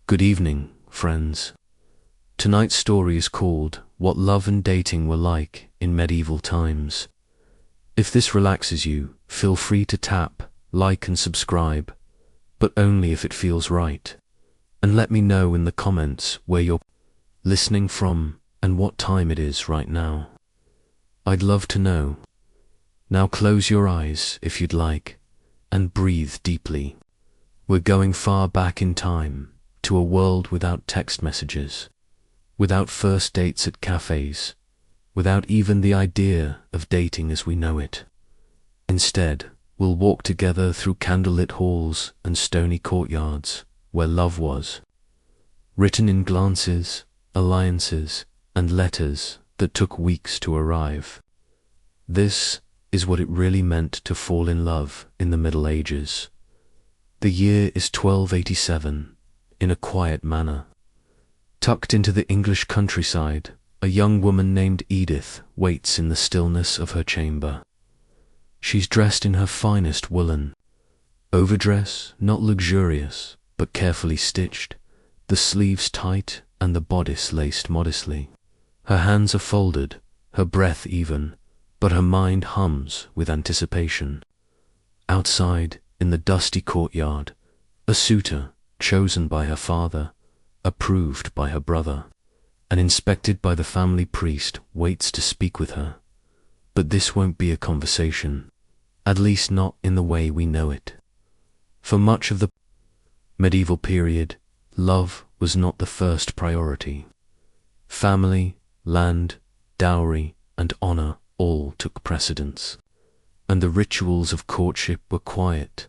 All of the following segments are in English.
Good evening, friends. Tonight's story is called What Love and Dating Were Like in Medieval Times. If this relaxes you, feel free to tap, like and subscribe, but only if it feels right. And let me know in the comments where you're listening from and what time it is right now. I'd love to know. Now close your eyes if you'd like, and breathe deeply. We're going far back in time, to a world without text messages, without first dates at cafes, without even the idea of dating as we know it. Instead, we'll walk together through candlelit halls and stony courtyards where love was, written in glances, alliances, and letters that took weeks to arrive. This is what it really meant to fall in love in the Middle Ages. The year is 1287, in a quiet manor. Tucked into the English countryside, a young woman named Edith waits in the stillness of her chamber. She's dressed in her finest woolen. Overdress, not luxurious, but carefully stitched, the sleeves tight and the bodice laced modestly. Her hands are folded, her breath even, but her mind hums with anticipation. Outside, in the dusty courtyard, a suitor, chosen by her father, approved by her brother, and inspected by the family priest, waits to speak with her. But this won't be a conversation, at least not in the way we know it. For much of the medieval period, love was not the first priority. Family, land, dowry, and honor all took precedence, and the rituals of courtship were quiet,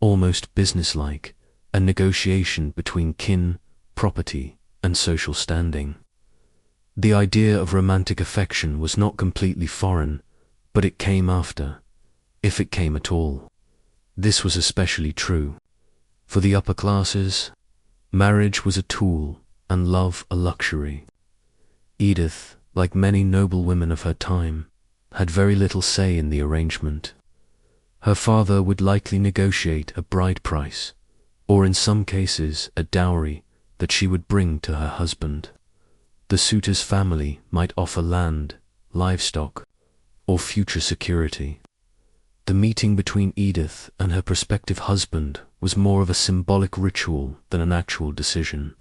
almost businesslike, a negotiation between kin, property, and social standing. The idea of romantic affection was not completely foreign, but it came after, if it came at all. This was especially true. For the upper classes, marriage was a tool and love a luxury. Edith, like many noble women of her time, had very little say in the arrangement. Her father would likely negotiate a bride price, or in some cases a dowry that she would bring to her husband. The suitor's family might offer land, livestock, or future security. The meeting between Edith and her prospective husband was more of a symbolic ritual than an actual decision.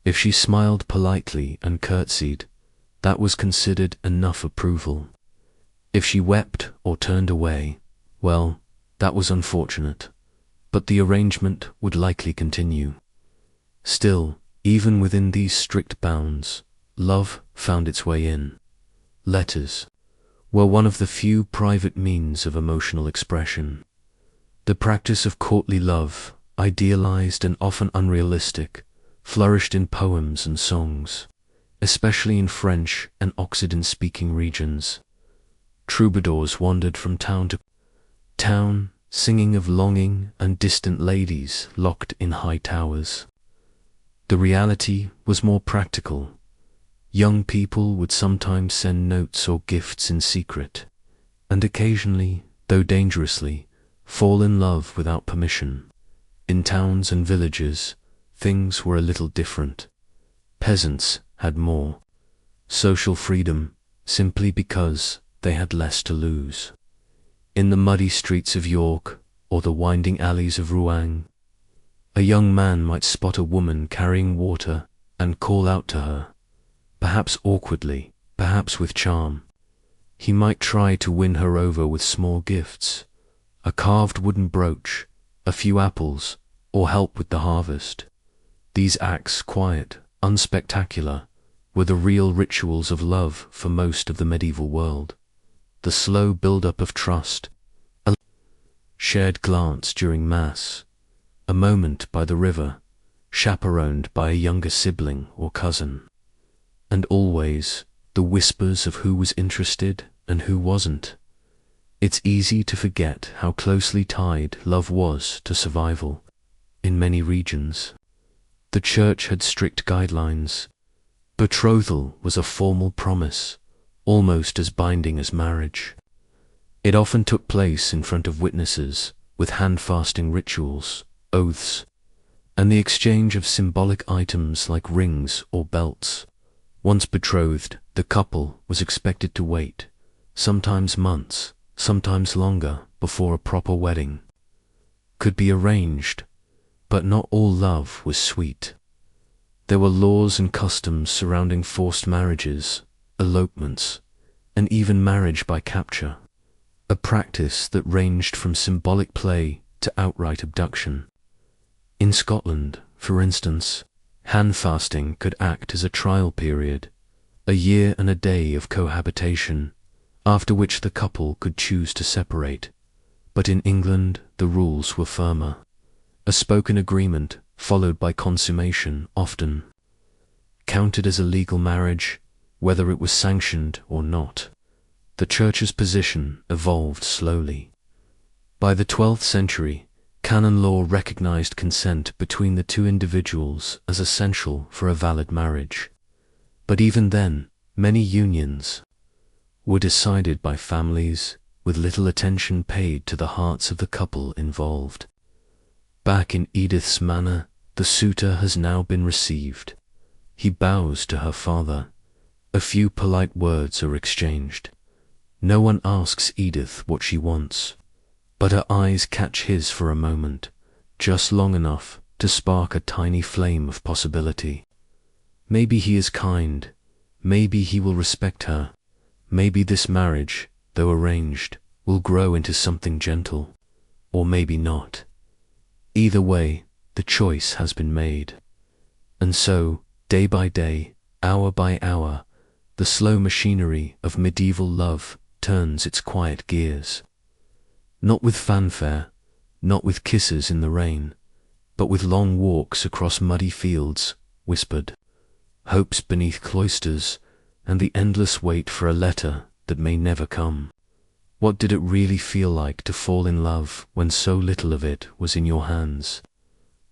If she smiled politely and curtsied, that was considered enough approval. If she wept or turned away, well, that was unfortunate, but the arrangement would likely continue. Still, even within these strict bounds, love found its way in. Letters were one of the few private means of emotional expression. The practice of courtly love, idealized and often unrealistic, flourished in poems and songs, especially in French and Occident-speaking regions. Troubadours wandered from town to town, singing of longing and distant ladies locked in high towers. The reality was more practical. Young people would sometimes send notes or gifts in secret, and occasionally, though dangerously, fall in love without permission. In towns and villages, things were a little different. Peasants had more social freedom simply because they had less to lose. In the muddy streets of York or the winding alleys of Rouen, a young man might spot a woman carrying water and call out to her, perhaps awkwardly, perhaps with charm. He might try to win her over with small gifts, a carved wooden brooch, a few apples, or help with the harvest. These acts, quiet, unspectacular, were the real rituals of love for most of the medieval world. The slow build-up of trust, a shared glance during Mass, a moment by the river, chaperoned by a younger sibling or cousin, and always the whispers of who was interested and who wasn't. It's easy to forget how closely tied love was to survival. In many regions, the church had strict guidelines. Betrothal was a formal promise, almost as binding as marriage. It often took place in front of witnesses, with hand-fasting rituals, oaths, and the exchange of symbolic items like rings or belts. Once betrothed, the couple was expected to wait, sometimes months, sometimes longer, before a proper wedding could be arranged, but not all love was sweet. There were laws and customs surrounding forced marriages, elopements, and even marriage by capture, a practice that ranged from symbolic play to outright abduction. In Scotland, for instance, handfasting could act as a trial period, a year and a day of cohabitation, after which the couple could choose to separate. But in England, the rules were firmer. A spoken agreement, followed by consummation, often counted as a legal marriage, whether it was sanctioned or not. The Church's position evolved slowly. By the 12th century, canon law recognized consent between the two individuals as essential for a valid marriage. But even then, many unions were decided by families, with little attention paid to the hearts of the couple involved. Back in Edith's manor, the suitor has now been received. He bows to her father. A few polite words are exchanged. No one asks Edith what she wants, but her eyes catch his for a moment, just long enough to spark a tiny flame of possibility. Maybe he is kind. Maybe he will respect her. Maybe this marriage, though arranged, will grow into something gentle. Or maybe not. Either way, the choice has been made. And so, day by day, hour by hour, the slow machinery of medieval love turns its quiet gears. Not with fanfare, not with kisses in the rain, but with long walks across muddy fields, whispered hopes beneath cloisters, and the endless wait for a letter that may never come. What did it really feel like to fall in love when so little of it was in your hands?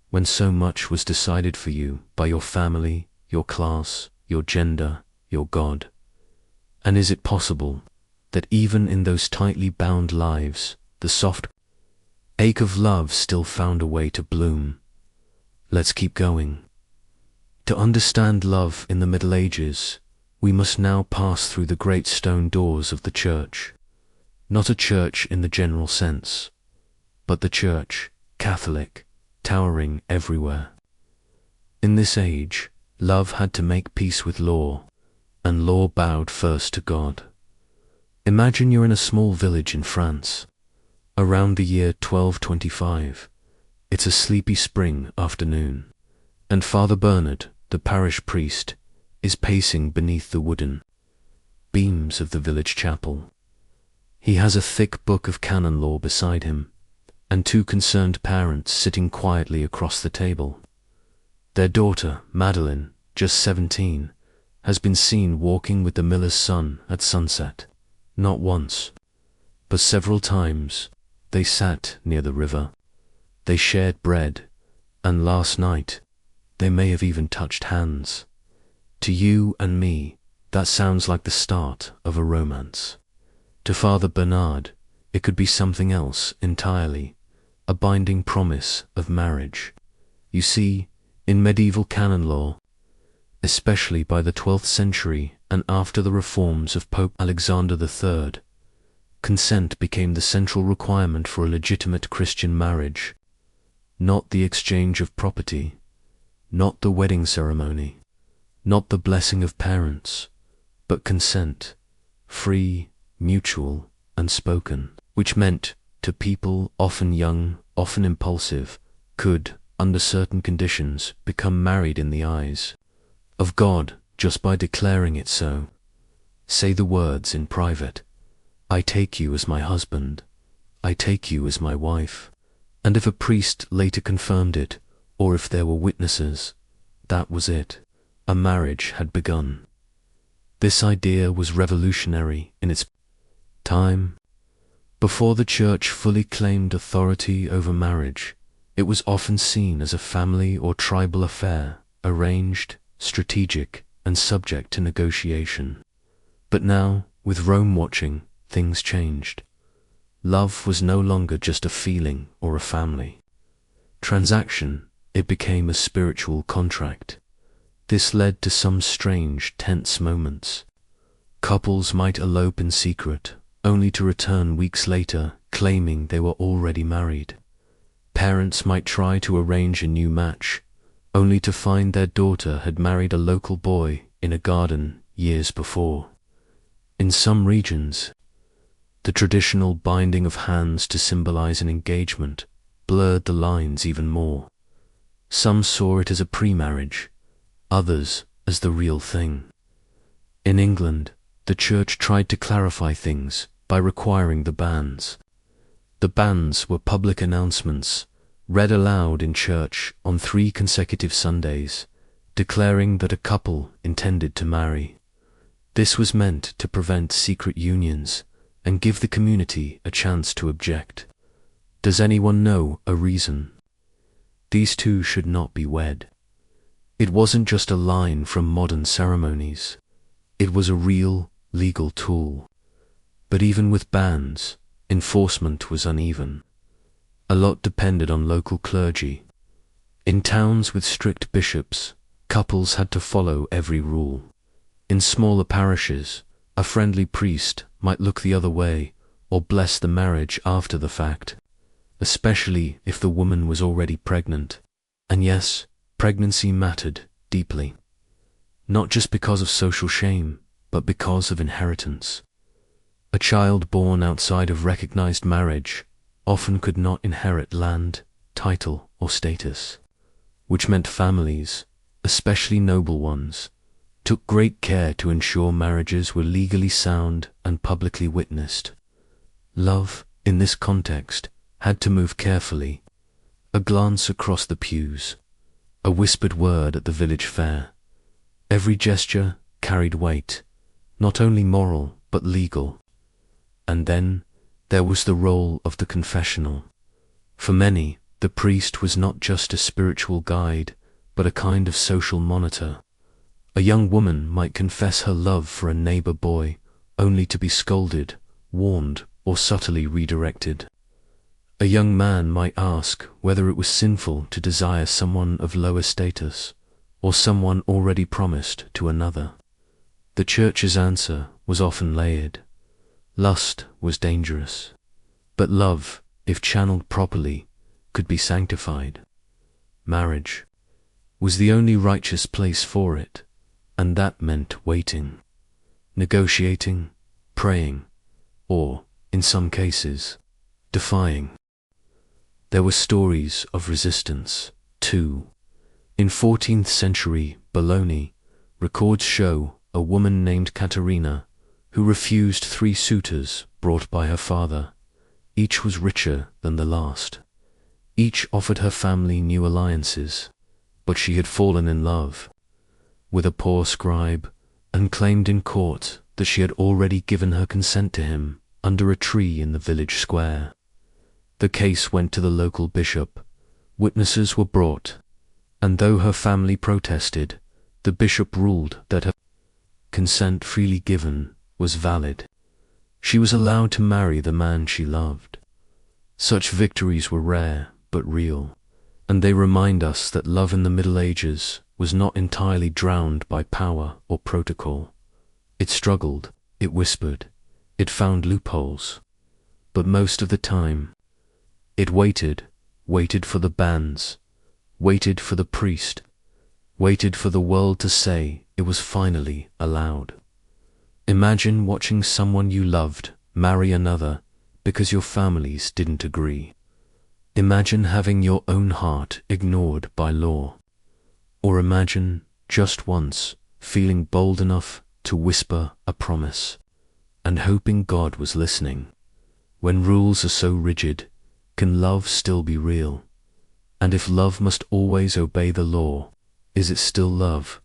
When so much was decided for you by your family, your class, your gender, your God? And is it possible that even in those tightly bound lives, the soft ache of love still found a way to bloom? Let's keep going. To understand love in the Middle Ages, we must now pass through the great stone doors of the church. Not a church in the general sense, but the church, Catholic, towering everywhere. In this age, love had to make peace with law, and law bowed first to God. Imagine you're in a small village in France, around the year 1225. It's a sleepy spring afternoon, and Father Bernard, the parish priest, is pacing beneath the wooden beams of the village chapel. He has a thick book of canon law beside him, and two concerned parents sitting quietly across the table. Their daughter, Madeleine, just 17, has been seen walking with the miller's son at sunset. Not once, but several times. They sat near the river. They shared bread, and last night they may have even touched hands. To you and me, that sounds like the start of a romance. To Father Bernard, it could be something else entirely, a binding promise of marriage. You see, in medieval canon law, especially by the 12th century and after the reforms of Pope Alexander III, consent became the central requirement for a legitimate Christian marriage. Not the exchange of property, not the wedding ceremony, not the blessing of parents, but consent, free, mutual, and spoken, which meant, to people often young, often impulsive, could, under certain conditions, become married in the eyes of God just by declaring it so. Say the words in private, I take you as my husband, I take you as my wife. And if a priest later confirmed it, or if there were witnesses, that was it. A marriage had begun. This idea was revolutionary in its time. Before the church fully claimed authority over marriage, it was often seen as a family or tribal affair, arranged, strategic, and subject to negotiation. But now, with Rome watching, things changed. Love was no longer just a feeling or a family transaction. it became a spiritual contract. This led to some strange, tense moments. Couples might elope in secret, only to return weeks later claiming they were already married. Parents might try to arrange a new match, only to find their daughter had married a local boy in a garden years before. In some regions, the traditional binding of hands to symbolize an engagement blurred the lines even more. Some saw it as a pre-marriage, others as the real thing. In England, the church tried to clarify things by requiring the banns. The banns were public announcements, read aloud in church on 3 consecutive Sundays, declaring that a couple intended to marry. This was meant to prevent secret unions and give the community a chance to object. Does anyone know a reason? These two should not be wed. It wasn't just a line from modern ceremonies. It was a real, legal tool. But even with bans, enforcement was uneven. A lot depended on local clergy. In towns with strict bishops, couples had to follow every rule. In smaller parishes, a friendly priest might look the other way or bless the marriage after the fact, especially if the woman was already pregnant. And yes, pregnancy mattered deeply. Not just because of social shame, but because of inheritance. A child born outside of recognized marriage often could not inherit land, title, or status, which meant families, especially noble ones, took great care to ensure marriages were legally sound and publicly witnessed. Love, in this context, had to move carefully. A glance across the pews, a whispered word at the village fair. Every gesture carried weight, not only moral but legal. And then there was the role of the confessional. For many, the priest was not just a spiritual guide, but a kind of social monitor. A young woman might confess her love for a neighbor boy, only to be scolded, warned, or subtly redirected. A young man might ask whether it was sinful to desire someone of lower status, or someone already promised to another. The church's answer was often layered. Lust was dangerous, but love, if channeled properly, could be sanctified. Marriage was the only righteous place for it, and that meant waiting, negotiating, praying, or, in some cases, defying. There were stories of resistance, too. In 14th century Bologna, records show a woman named Caterina who refused 3 suitors brought by her father. Each was richer than the last. Each offered her family new alliances, but she had fallen in love with a poor scribe and claimed in court that she had already given her consent to him under a tree in the village square. The case went to the local bishop. Witnesses were brought, and though her family protested, the bishop ruled that her consent freely given was valid. She was allowed to marry the man she loved. Such victories were rare but real, and they remind us that love in the Middle Ages was not entirely drowned by power or protocol. It struggled, it whispered, it found loopholes, but most of the time, it waited for the banns, waited for the priest, waited for the world to say it was finally allowed. Imagine watching someone you loved marry another because your families didn't agree. Imagine having your own heart ignored by law. Or imagine, just once, feeling bold enough to whisper a promise, and hoping God was listening. When rules are so rigid, can love still be real? And if love must always obey the law, is it still love?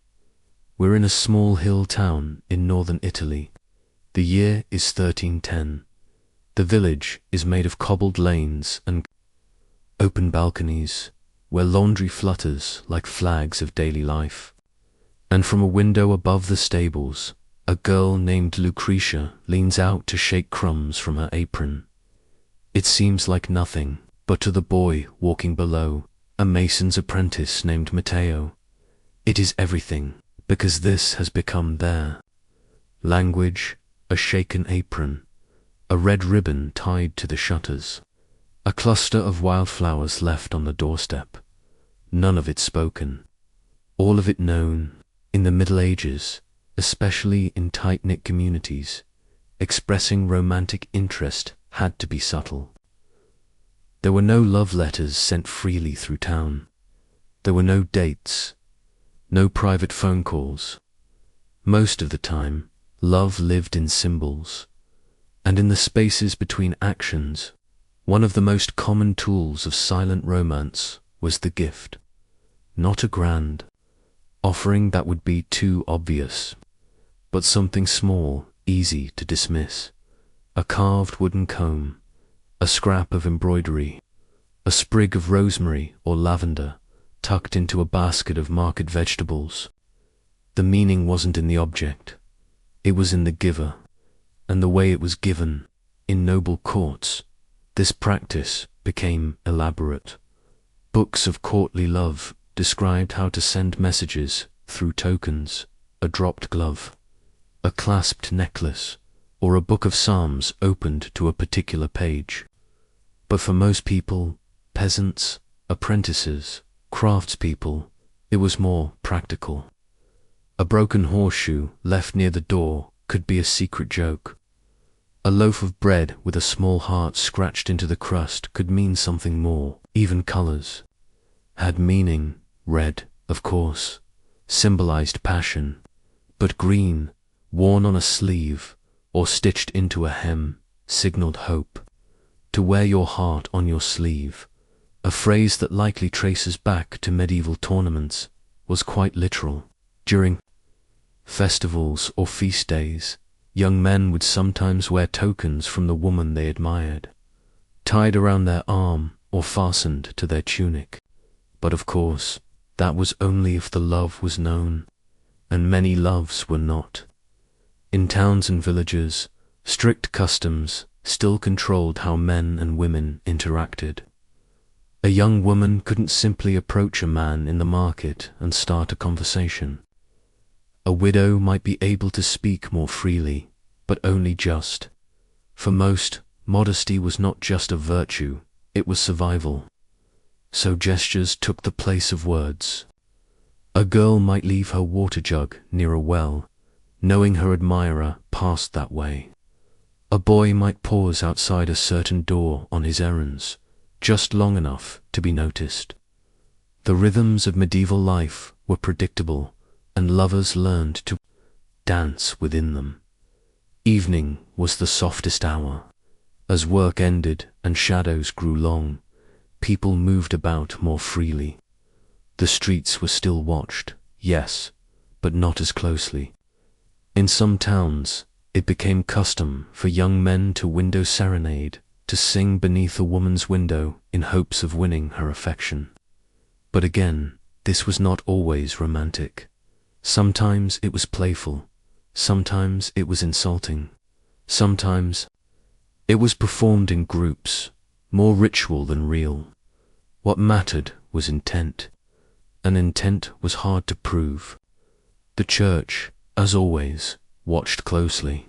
We're in a small hill town in northern Italy. The year is 1310. The village is made of cobbled lanes and open balconies, where laundry flutters like flags of daily life. And from a window above the stables, a girl named Lucretia leans out to shake crumbs from her apron. It seems like nothing, but to the boy walking below, a mason's apprentice named Matteo. It is everything, because this has become their language, a shaken apron, a red ribbon tied to the shutters, a cluster of wildflowers left on the doorstep, none of it spoken, all of it known. In the Middle Ages, especially in tight-knit communities, expressing romantic interest had to be subtle. There were no love letters sent freely through town. There were no dates, no private phone calls. Most of the time, love lived in symbols, and in the spaces between actions. One of the most common tools of silent romance was the gift. Not a grand offering that would be too obvious, but something small, easy to dismiss. A carved wooden comb, a scrap of embroidery, a sprig of rosemary or lavender tucked into a basket of market vegetables. The meaning wasn't in the object, it was in the giver, and the way it was given. In noble courts, this practice became elaborate. Books of courtly love described how to send messages through tokens, a dropped glove, a clasped necklace, or a book of psalms opened to a particular page. But for most people, peasants, apprentices, craftspeople, it was more practical. A broken horseshoe left near the door could be a secret joke. A loaf of bread with a small heart scratched into the crust could mean something more. Even colors had meaning. Red, of course, symbolized passion, but green, worn on a sleeve or stitched into a hem, signaled hope. To wear your heart on your sleeve, a phrase that likely traces back to medieval tournaments, was quite literal. During festivals or feast days, young men would sometimes wear tokens from the woman they admired, tied around their arm or fastened to their tunic. But of course, that was only if the love was known, and many loves were not. In towns and villages, strict customs still controlled how men and women interacted. A young woman couldn't simply approach a man in the market and start a conversation. A widow might be able to speak more freely, but only just. For most, modesty was not just a virtue, it was survival. So gestures took the place of words. A girl might leave her water jug near a well, knowing her admirer passed that way. A boy might pause outside a certain door on his errands, just long enough to be noticed. The rhythms of medieval life were predictable, and lovers learned to dance within them. Evening was the softest hour. As work ended and shadows grew long, people moved about more freely. The streets were still watched, yes, but not as closely. In some towns, it became custom for young men to window serenade, to sing beneath a woman's window in hopes of winning her affection. But again, this was not always romantic. Sometimes it was playful, sometimes it was insulting, sometimes it was performed in groups, more ritual than real. What mattered was intent, and intent was hard to prove. The church, as always, watched closely.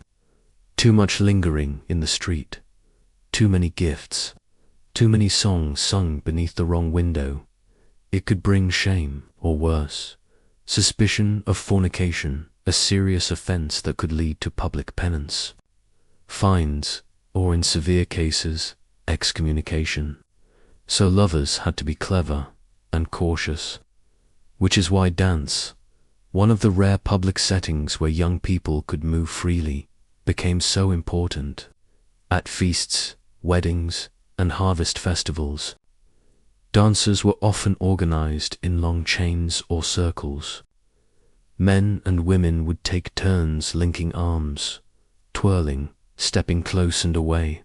Too much lingering in the street, too many gifts, too many songs sung beneath the wrong window. It could bring shame, or worse, suspicion of fornication, a serious offense that could lead to public penance, fines, or in severe cases, excommunication. So lovers had to be clever and cautious, which is why dance, one of the rare public settings where young people could move freely, became so important. At feasts, weddings, and harvest festivals, dances were often organized in long chains or circles. Men and women would take turns linking arms, twirling, stepping close and away,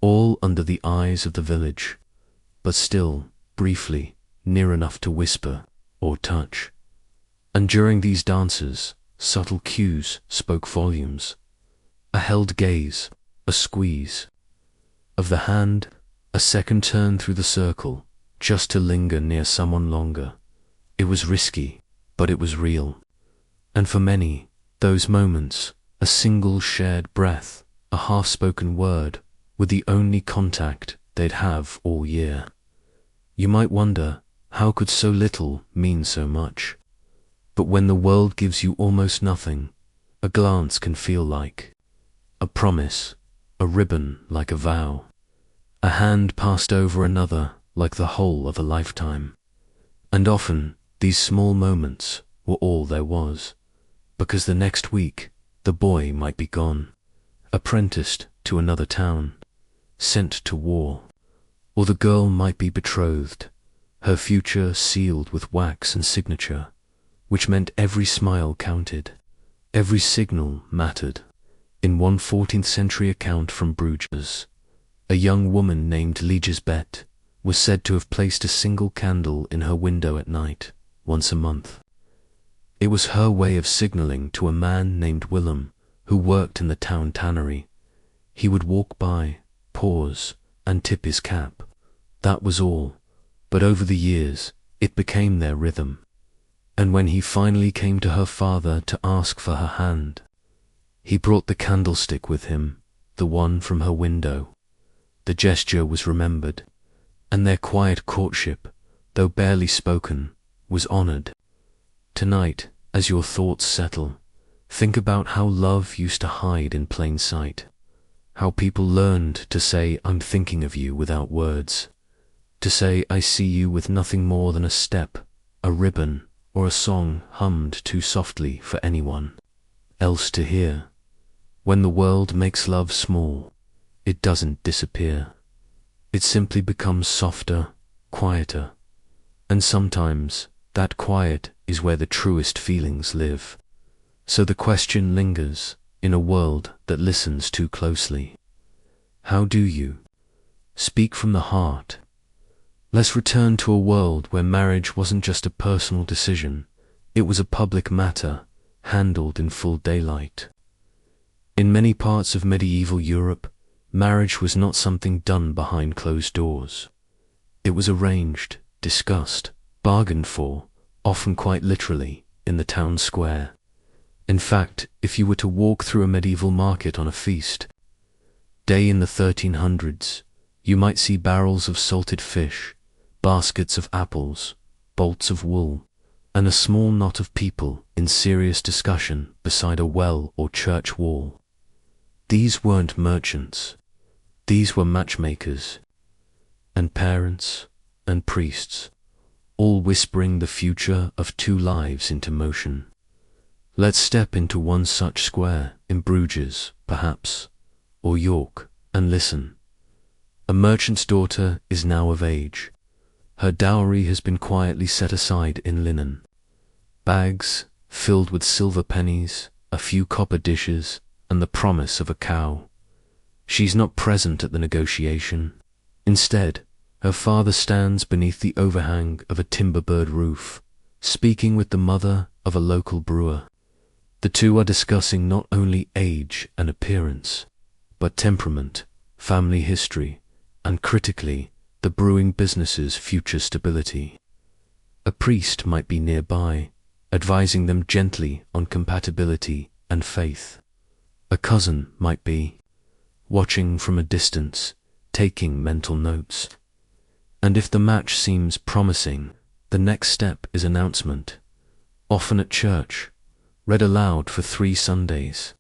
all under the eyes of the village, but still, briefly, near enough to whisper or touch. And during these dances, subtle cues spoke volumes. A held gaze, a squeeze of the hand, a second turn through the circle, just to linger near someone longer. It was risky, but it was real. And for many, those moments, a single shared breath, a half-spoken word, were the only contact they'd have all year. You might wonder, how could so little mean so much? But when the world gives you almost nothing, a glance can feel like a promise, a ribbon like a vow, a hand passed over another like the whole of a lifetime. And often, these small moments were all there was, because the next week the boy might be gone, apprenticed to another town, sent to war, or the girl might be betrothed, her future sealed with wax and signature, which meant every smile counted, every signal mattered. In one 14th century account from Bruges, a young woman named Ligesbeth was said to have placed a single candle in her window at night, once a month. It was her way of signaling to a man named Willem, who worked in the town tannery. He would walk by, pause, and tip his cap. That was all, but over the years, it became their rhythm. And when he finally came to her father to ask for her hand, he brought the candlestick with him, the one from her window. The gesture was remembered, and their quiet courtship, though barely spoken, was honored. Tonight, as your thoughts settle, think about how love used to hide in plain sight, how people learned to say, "I'm thinking of you," without words, to say, "I see you," with nothing more than a step, a ribbon, or a song hummed too softly for anyone else to hear. When the world makes love small, it doesn't disappear. It simply becomes softer, quieter, and sometimes that quiet is where the truest feelings live. So the question lingers in a world that listens too closely. How do you speak from the heart? Let's return to a world where marriage wasn't just a personal decision, it was a public matter, handled in full daylight. In many parts of medieval Europe, marriage was not something done behind closed doors. It was arranged, discussed, bargained for, often quite literally, in the town square. In fact, if you were to walk through a medieval market on a feast day in the 1300s, you might see barrels of salted fish, baskets of apples, bolts of wool, and a small knot of people in serious discussion beside a well or church wall. These weren't merchants. These were matchmakers, and parents, and priests, all whispering the future of two lives into motion. Let's step into one such square, in Bruges, perhaps, or York, and listen. A merchant's daughter is now of age. Her dowry has been quietly set aside in linen. Bags filled with silver pennies, a few copper dishes, and the promise of a cow. She's not present at the negotiation. Instead, her father stands beneath the overhang of a timber-bird roof, speaking with the mother of a local brewer. The two are discussing not only age and appearance, but temperament, family history, and critically, the brewing business's future stability. A priest might be nearby, advising them gently on compatibility and faith. A cousin might be watching from a distance, taking mental notes. And if the match seems promising, the next step is announcement, often at church, read aloud for 3 Sundays.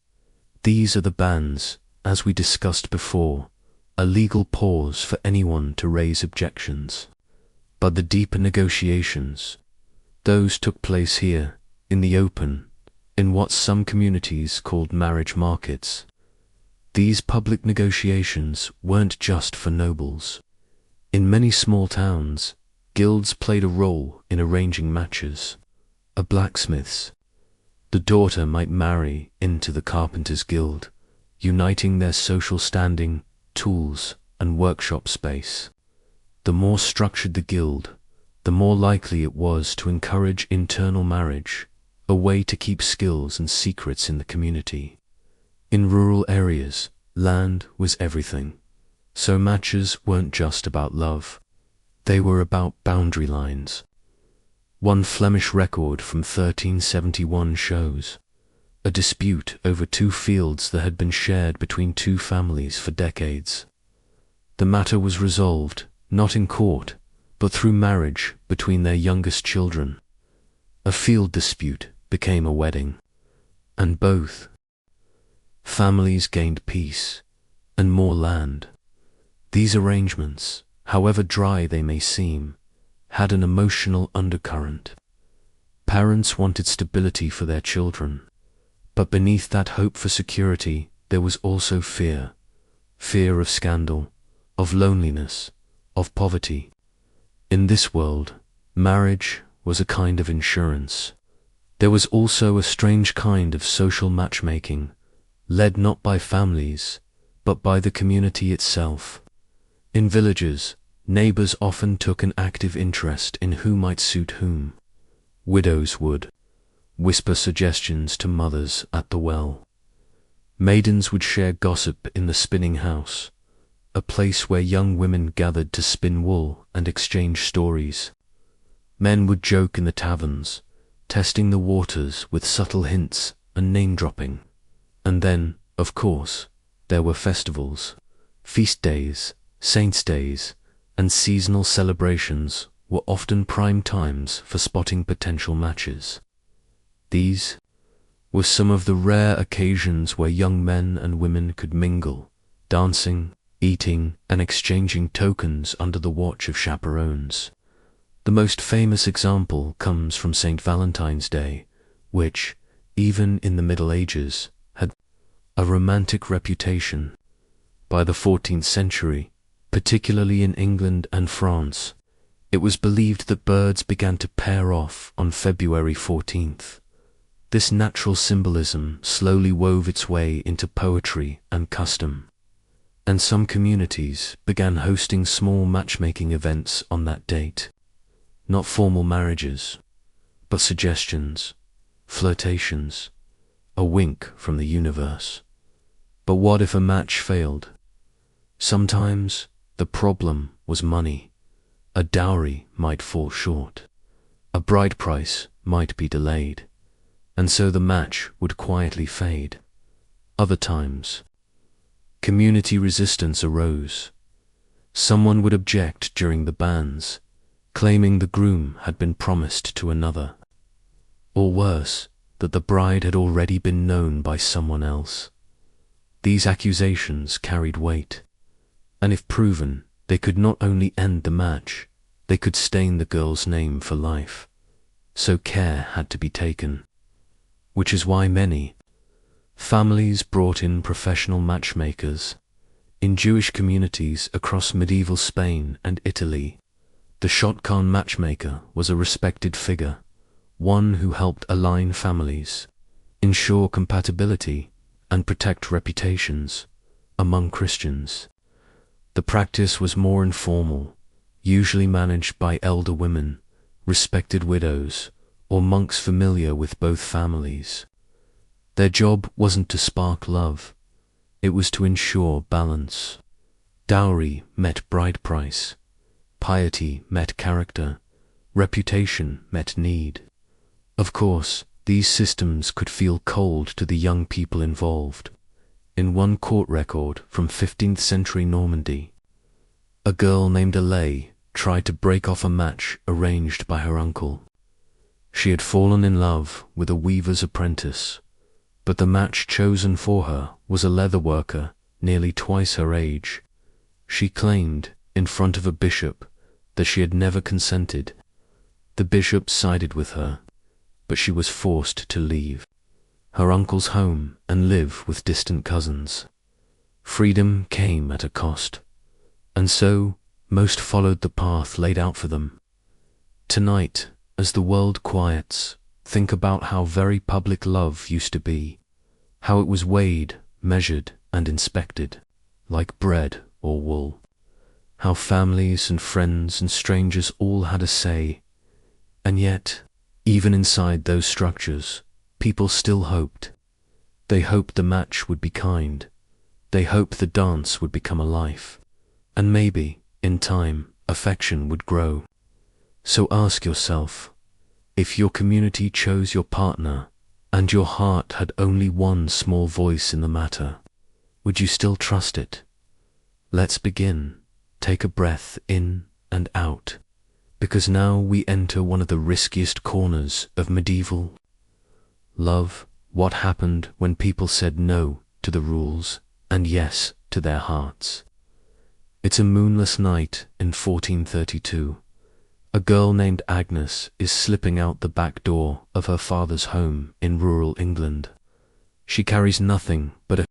These are the banns, as we discussed before, a legal pause for anyone to raise objections. But the deeper negotiations, those took place here, in the open, in what some communities called marriage markets. These public negotiations weren't just for nobles. In many small towns, guilds played a role in arranging matches. A blacksmith's, the daughter might marry into the carpenter's guild, uniting their social standing, tools, and workshop space. The more structured the guild, the more likely it was to encourage internal marriage, a way to keep skills and secrets in the community. In rural areas, land was everything, so matches weren't just about love. They were about boundary lines. One Flemish record from 1371 shows a dispute over 2 fields that had been shared between 2 families for decades. The matter was resolved, not in court, but through marriage between their youngest children. A field dispute became a wedding, and both families gained peace and more land. These arrangements, however dry they may seem, had an emotional undercurrent. Parents wanted stability for their children, but beneath that hope for security there was also fear. Fear of scandal, of loneliness, of poverty. In this world, marriage was a kind of insurance. There was also a strange kind of social matchmaking, led not by families, but by the community itself. In villages, neighbors often took an active interest in who might suit whom. Widows would whisper suggestions to mothers at the well. Maidens would share gossip in the spinning house, a place where young women gathered to spin wool and exchange stories. Men would joke in the taverns, testing the waters with subtle hints and name-dropping. And then, of course, there were festivals. Feast days, saints' days, and seasonal celebrations were often prime times for spotting potential matches. These were some of the rare occasions where young men and women could mingle, dancing, eating, and exchanging tokens under the watch of chaperones. The most famous example comes from St. Valentine's Day, which, even in the Middle Ages, had a romantic reputation. By the 14th century, particularly in England and France, it was believed that birds began to pair off on February 14th. This natural symbolism slowly wove its way into poetry and custom, and some communities began hosting small matchmaking events on that date. Not formal marriages, but suggestions, flirtations, a wink from the universe. But what if a match failed? Sometimes the problem was money. A dowry might fall short. A bride price might be delayed, and so the match would quietly fade. Other times, community resistance arose. Someone would object during the banns, claiming the groom had been promised to another, or worse, that the bride had already been known by someone else. These accusations carried weight, and if proven, they could not only end the match, they could stain the girl's name for life. So care had to be taken, which is why many families brought in professional matchmakers. In Jewish communities across medieval Spain and Italy, the shotgun matchmaker was a respected figure, one who helped align families, ensure compatibility, and protect reputations. Among Christians, the practice was more informal, usually managed by elder women, respected widows, or monks familiar with both families. Their job wasn't to spark love, it was to ensure balance. Dowry met bride price, piety met character, reputation met need. Of course, these systems could feel cold to the young people involved. In one court record from 15th century Normandy, a girl named Alay tried to break off a match arranged by her uncle. She had fallen in love with a weaver's apprentice, but the match chosen for her was a leather worker nearly twice her age. She claimed, in front of a bishop, that she had never consented. The bishop sided with her, but she was forced to leave her uncle's home and live with distant cousins. Freedom came at a cost, and so most followed the path laid out for them. Tonight, as the world quiets, think about how very public love used to be, how it was weighed, measured, and inspected, like bread or wool, how families and friends and strangers all had a say, and yet, even inside those structures, people still hoped. They hoped the match would be kind, they hoped the dance would become a life, and maybe, in time, affection would grow. So ask yourself, if your community chose your partner and your heart had only one small voice in the matter, would you still trust it? Let's begin. Take a breath in and out, because now we enter one of the riskiest corners of medieval love. What happened when people said no to the rules and yes to their hearts? It's a moonless night in 1432. A girl named Agnes is slipping out the back door of her father's home in rural England. She carries nothing but a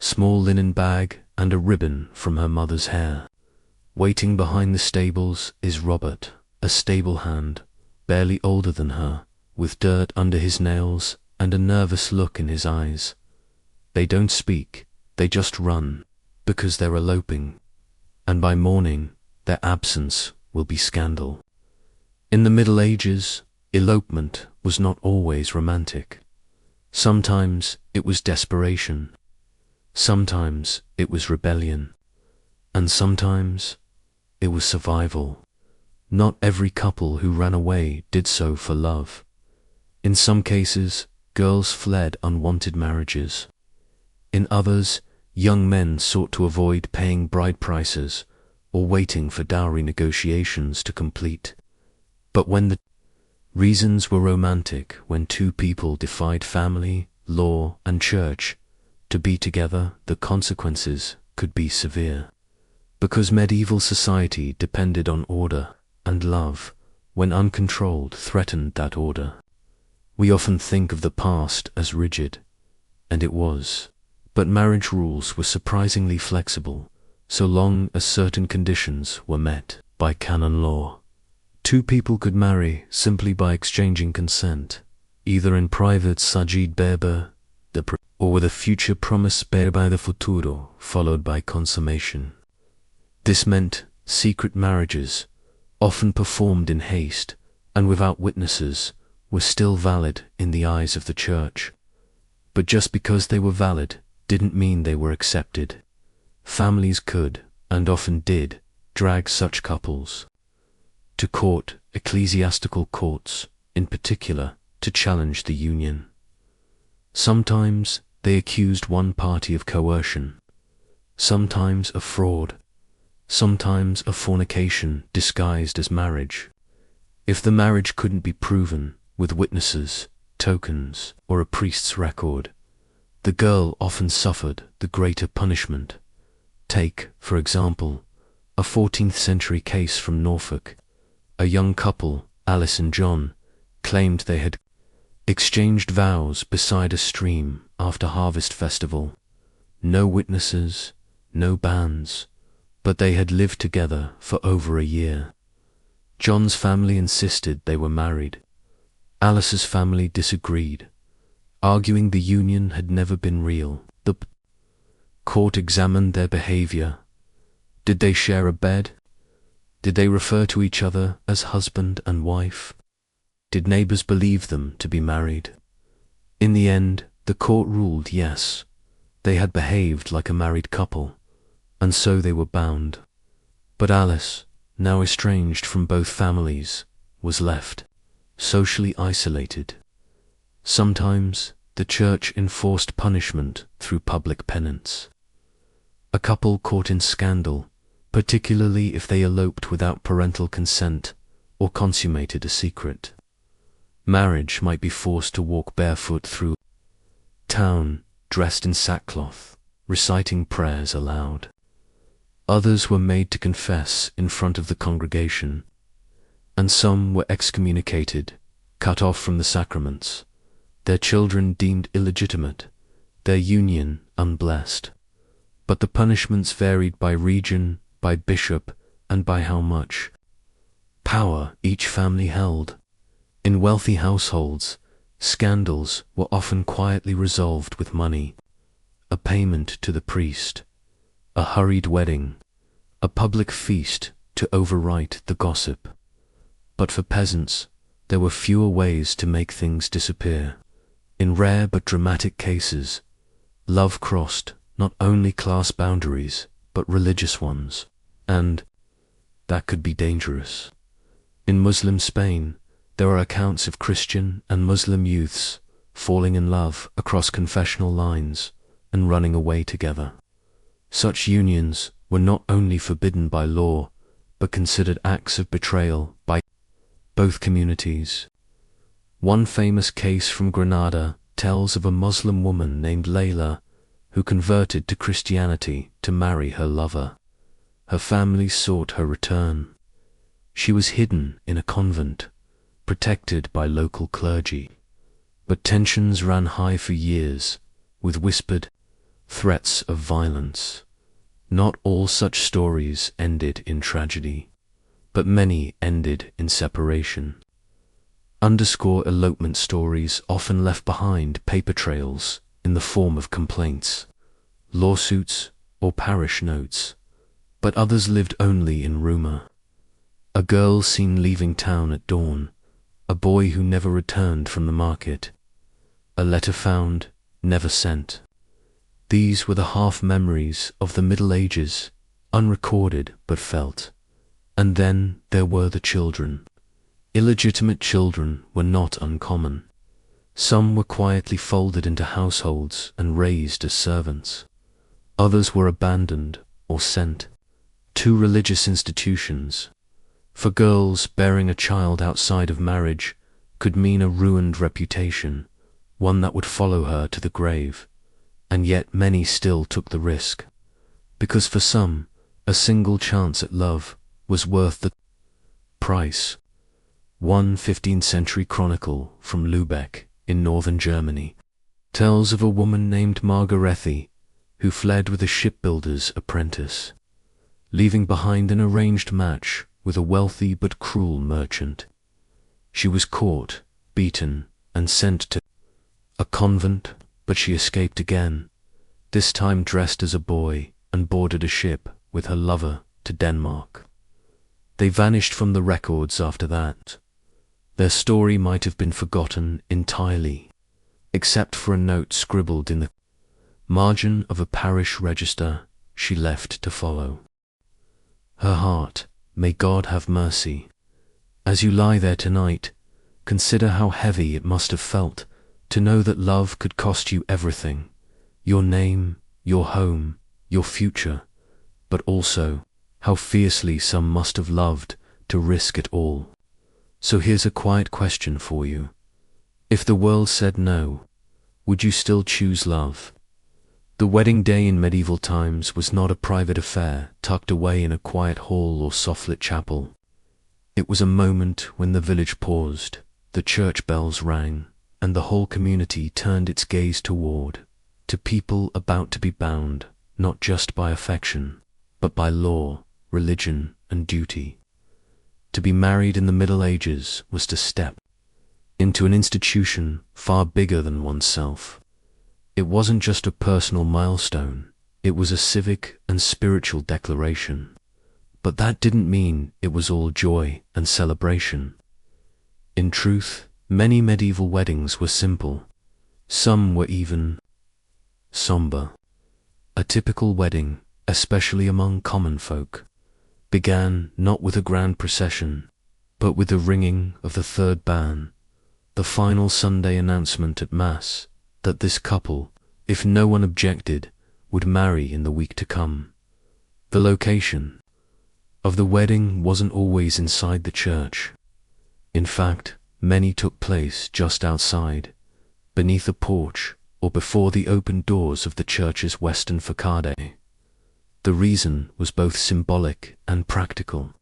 small linen bag and a ribbon from her mother's hair. Waiting behind the stables is Robert, a stable hand, barely older than her, with dirt under his nails and a nervous look in his eyes. They don't speak, they just run, because they're eloping, and by morning their absence will be scandal. In the Middle Ages, elopement was not always romantic. Sometimes it was desperation, sometimes it was rebellion, and sometimes it was survival. Not every couple who ran away did so for love. In some cases, girls fled unwanted marriages. In others, young men sought to avoid paying bride prices or waiting for dowry negotiations to complete. But when the reasons were romantic, when two people defied family, law, and church to be together, the consequences could be severe. Because medieval society depended on order, and love, when uncontrolled, threatened that order. We often think of the past as rigid, and it was, but marriage rules were surprisingly flexible, so long as certain conditions were met. By canon law, two people could marry simply by exchanging consent, either in private Sajid Berber, or with a future promise Berber the futuro, followed by consummation. This meant secret marriages, often performed in haste and without witnesses, were still valid in the eyes of the church. But just because they were valid didn't mean they were accepted. Families could, and often did, drag such couples to court, ecclesiastical courts in particular, to challenge the union. Sometimes they accused one party of coercion, sometimes of fraud, sometimes of fornication disguised as marriage. If the marriage couldn't be proven with witnesses, tokens, or a priest's record, the girl often suffered the greater punishment. Take, for example, a 14th century case from Norfolk. A young couple, Alice and John, claimed they had exchanged vows beside a stream after harvest festival. No witnesses, no banns, but they had lived together for over a year. John's family insisted they were married. Alice's family disagreed, arguing the union had never been real. The court examined their behavior. Did they share a bed? Did they refer to each other as husband and wife? Did neighbors believe them to be married? In the end, the court ruled yes, they had behaved like a married couple, and so they were bound. But Alice, now estranged from both families, was left socially isolated. Sometimes the church enforced punishment through public penance. A couple caught in scandal, particularly if they eloped without parental consent or consummated a secret. Marriage might be forced to walk barefoot through town, dressed in sackcloth, reciting prayers aloud. Others were made to confess in front of the congregation, and some were excommunicated, cut off from the sacraments, their children deemed illegitimate, their union unblessed. But the punishments varied by region, by bishop, and by how much power each family held. In wealthy households, scandals were often quietly resolved with money, a payment to the priest, a hurried wedding, a public feast to overwrite the gossip. But for peasants, there were fewer ways to make things disappear. In rare but dramatic cases, love crossed not only class boundaries, but religious ones, and that could be dangerous. In Muslim Spain, there are accounts of Christian and Muslim youths falling in love across confessional lines and running away together. Such unions were not only forbidden by law, but considered acts of betrayal by both communities. One famous case from Granada tells of a Muslim woman named Layla who converted to Christianity to marry her lover. Her family sought her return. She was hidden in a convent, protected by local clergy. But tensions ran high for years, with whispered threats of violence. Not all such stories ended in tragedy, but many ended in separation. Elopement stories often left behind paper trails in the form of complaints, lawsuits, or parish notes, but others lived only in rumor. A girl seen leaving town at dawn, a boy who never returned from the market, a letter found, never sent. These were the half-memories of the Middle Ages, unrecorded but felt. And then there were the children. Illegitimate children were not uncommon. Some were quietly folded into households and raised as servants. Others were abandoned or sent to religious institutions. For girls, bearing a child outside of marriage could mean a ruined reputation, one that would follow her to the grave. And yet many still took the risk, because for some, a single chance at love was worth the price. One 15th-century chronicle from Lübeck in northern Germany tells of a woman named Margarethe who fled with a shipbuilder's apprentice, leaving behind an arranged match with a wealthy but cruel merchant. She was caught, beaten, and sent to a convent, but she escaped again, this time dressed as a boy, and boarded a ship with her lover to Denmark. They vanished from the records after that. Their story might have been forgotten entirely, except for a note scribbled in the margin of a parish register she left to follow. Her heart, may God have mercy. As you lie there tonight, consider how heavy it must have felt to know that love could cost you everything, your name, your home, your future, but also how fiercely some must have loved to risk it all. So here's a quiet question for you. If the world said no, would you still choose love? The wedding day in medieval times was not a private affair tucked away in a quiet hall or soft-lit chapel. It was a moment when the village paused, the church bells rang, and the whole community turned its gaze toward, to people about to be bound, not just by affection, but by law, religion, and duty. To be married in the Middle Ages was to step into an institution far bigger than oneself. It wasn't just a personal milestone, it was a civic and spiritual declaration. But that didn't mean it was all joy and celebration. In truth, many medieval weddings were simple. Some were even somber. A typical wedding, especially among common folk, began not with a grand procession, but with the ringing of the third ban, the final Sunday announcement at Mass that this couple, if no one objected, would marry in the week to come. The location of the wedding wasn't always inside the church. In fact, many took place just outside, beneath a porch or before the open doors of the church's western facade. The reason was both symbolic and practical.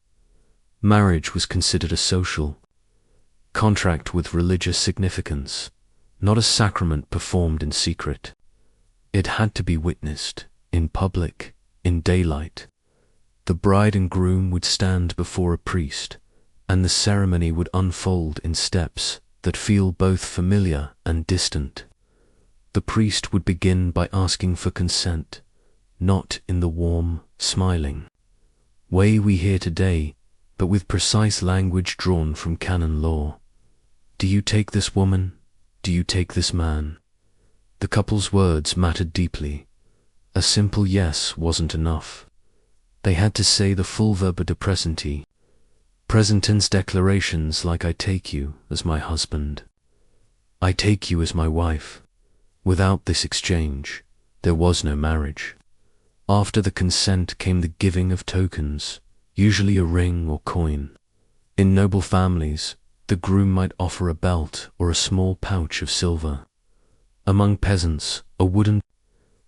Marriage was considered a social contract with religious significance, not a sacrament performed in secret. It had to be witnessed, in public, in daylight. The bride and groom would stand before a priest, and the ceremony would unfold in steps that feel both familiar and distant. The priest would begin by asking for consent, not in the warm, smiling way we hear today, but with precise language drawn from canon law. Do you take this woman? Do you take this man? The couple's words mattered deeply. A simple yes wasn't enough. They had to say the full verba presenti, present tense declarations like I take you as my husband, I take you as my wife. Without this exchange, there was no marriage. After the consent came the giving of tokens, usually a ring or coin. In noble families, the groom might offer a belt or a small pouch of silver. Among peasants, a wooden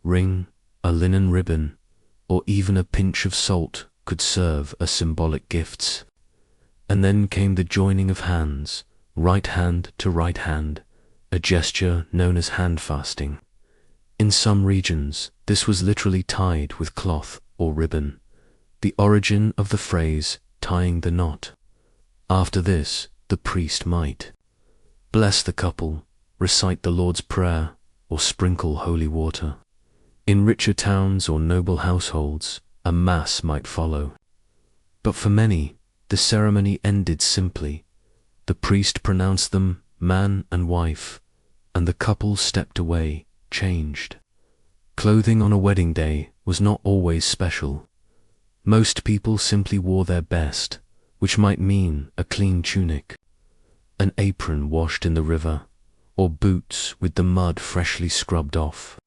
ring, a linen ribbon, or even a pinch of salt could serve as symbolic gifts. And then came the joining of hands, right hand to right hand, a gesture known as hand fasting. In some regions, this was literally tied with cloth or ribbon, the origin of the phrase tying the knot. After this, the priest might bless the couple, recite the Lord's Prayer, or sprinkle holy water. In richer towns or noble households, a mass might follow. But for many, the ceremony ended simply. The priest pronounced them man and wife, and the couple stepped away, changed. Clothing on a wedding day was not always special. Most people simply wore their best, which might mean a clean tunic, an apron washed in the river, or boots with the mud freshly scrubbed off.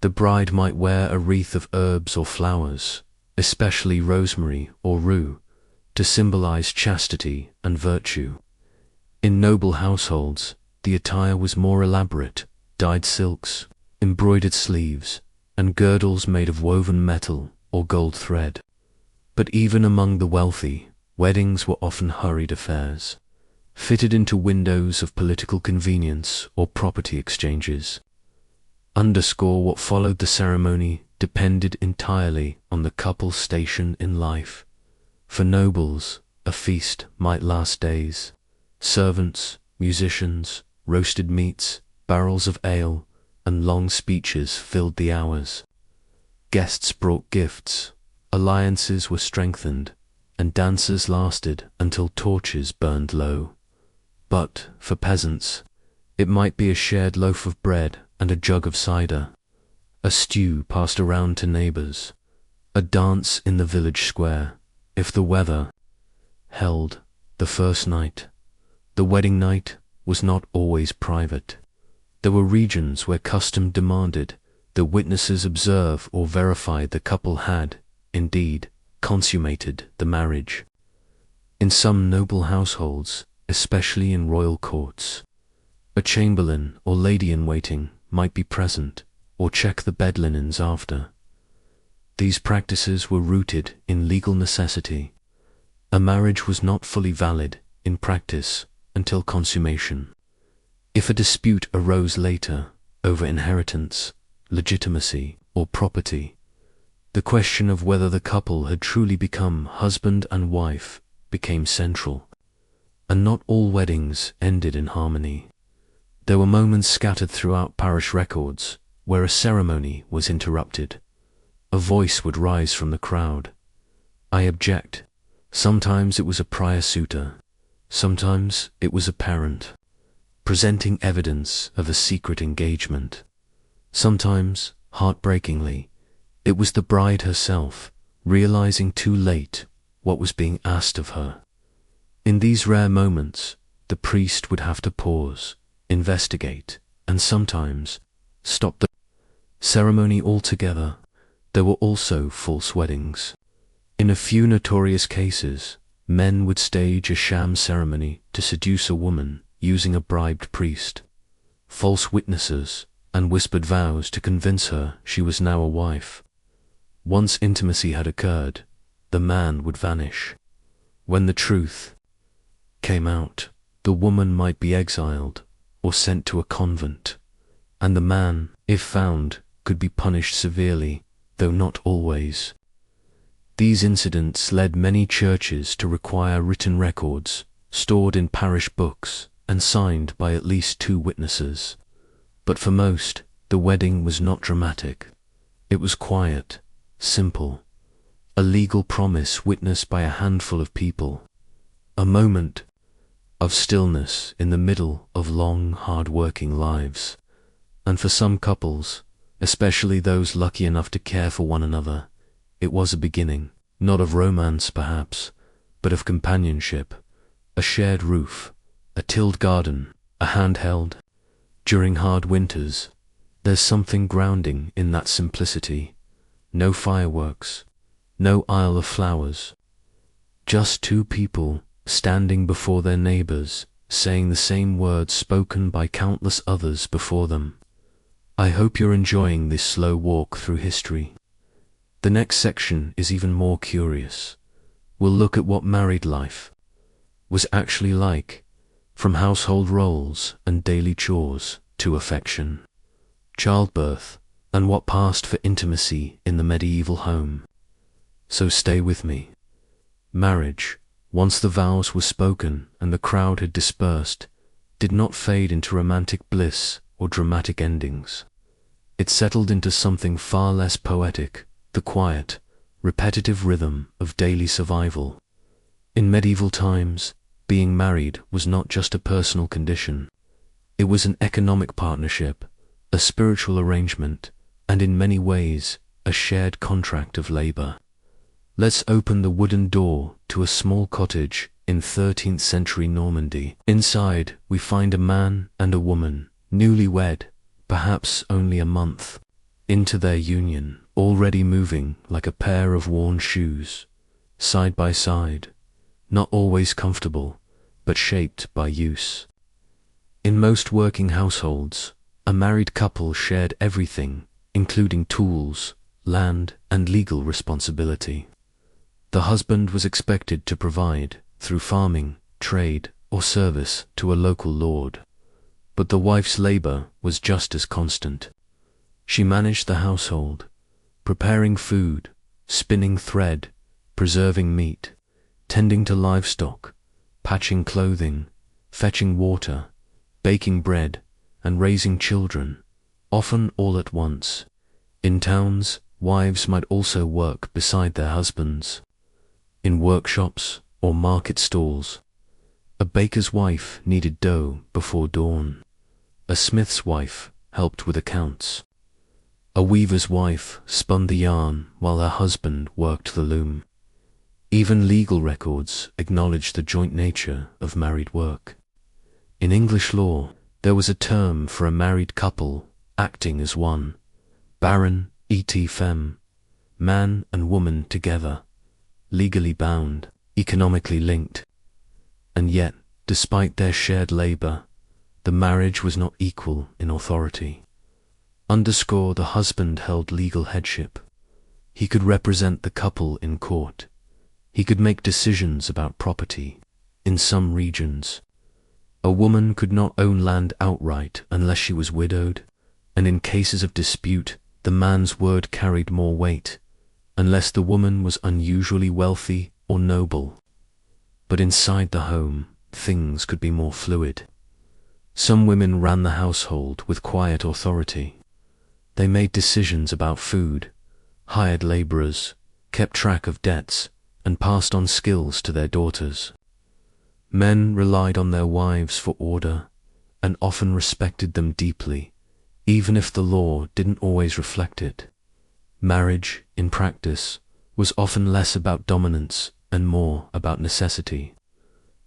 The bride might wear a wreath of herbs or flowers, especially rosemary or rue, to symbolize chastity and virtue. In noble households, the attire was more elaborate, dyed silks, embroidered sleeves, and girdles made of woven metal or gold thread. But even among the wealthy, weddings were often hurried affairs, fitted into windows of political convenience or property exchanges. Underscore what followed the ceremony depended entirely on the couple's station in life. For nobles, a feast might last days. Servants, musicians, roasted meats, barrels of ale, and long speeches filled the hours. Guests brought gifts, alliances were strengthened, and dances lasted until torches burned low. But, for peasants, it might be a shared loaf of bread and a jug of cider, a stew passed around to neighbors, a dance in the village square, if the weather held the first night. The wedding night was not always private. There were regions where custom demanded the witnesses observe or verify the couple had, indeed, consummated the marriage. In some noble households, especially in royal courts, a chamberlain or lady-in-waiting might be present or check the bed linens after. These practices were rooted in legal necessity. A marriage was not fully valid in practice until consummation. If a dispute arose later over inheritance, legitimacy, or property, the question of whether the couple had truly become husband and wife became central. And not all weddings ended in harmony. There were moments scattered throughout parish records where a ceremony was interrupted. A voice would rise from the crowd. I object. Sometimes it was a prior suitor. Sometimes it was a parent, presenting evidence of a secret engagement. Sometimes, heartbreakingly, it was the bride herself, realizing too late what was being asked of her. In these rare moments, the priest would have to pause, investigate, and sometimes stop the ceremony altogether. There were also false weddings. In a few notorious cases, men would stage a sham ceremony to seduce a woman using a bribed priest, false witnesses, and whispered vows to convince her she was now a wife. Once intimacy had occurred, the man would vanish. When the truth came out, the woman might be exiled or sent to a convent, and the man, if found, could be punished severely, though not always. These incidents led many churches to require written records, stored in parish books, and signed by at least 2 witnesses. But for most, the wedding was not dramatic. It was quiet, simple, a legal promise witnessed by a handful of people, a moment of stillness in the middle of long, hard-working lives. And for some couples, especially those lucky enough to care for one another, it was a beginning. Not of romance, perhaps, but of companionship, a shared roof, a tilled garden, a hand held. During hard winters, there's something grounding in that simplicity. No fireworks, no aisle of flowers. Just two people standing before their neighbors, saying the same words spoken by countless others before them. I hope you're enjoying this slow walk through history. The next section is even more curious. We'll look at what married life was actually like, from household roles and daily chores to affection, childbirth, and what passed for intimacy in the medieval home. So stay with me. Marriage, once the vows were spoken and the crowd had dispersed, did not fade into romantic bliss or dramatic endings. It settled into something far less poetic, the quiet, repetitive rhythm of daily survival. In medieval times, being married was not just a personal condition. It was an economic partnership, a spiritual arrangement, and in many ways, a shared contract of labor. Let's open the wooden door to a small cottage in 13th century Normandy. Inside, we find a man and a woman, newly wed, perhaps only a month into their union, already moving like a pair of worn shoes, side by side, not always comfortable, but shaped by use. In most working households, a married couple shared everything, including tools, land, and legal responsibility. The husband was expected to provide through farming, trade, or service to a local lord. But the wife's labor was just as constant. She managed the household, preparing food, spinning thread, preserving meat, tending to livestock, patching clothing, fetching water, baking bread, and raising children, often all at once. In towns, wives might also work beside their husbands. In workshops or market stalls, a baker's wife kneaded dough before dawn. A smith's wife helped with accounts. A weaver's wife spun the yarn while her husband worked the loom. Even legal records acknowledged the joint nature of married work. In English law, there was a term for a married couple acting as one, baron et femme, man and woman together, legally bound, economically linked. And yet, despite their shared labor, the marriage was not equal in authority. Underscore, the husband held legal headship. He could represent the couple in court. He could make decisions about property. In some regions, a woman could not own land outright unless she was widowed, and in cases of dispute, the man's word carried more weight, unless the woman was unusually wealthy or noble. But inside the home, things could be more fluid. Some women ran the household with quiet authority. They made decisions about food, hired laborers, kept track of debts, and passed on skills to their daughters. Men relied on their wives for order, and often respected them deeply, even if the law didn't always reflect it. Marriage, in practice, was often less about dominance and more about necessity.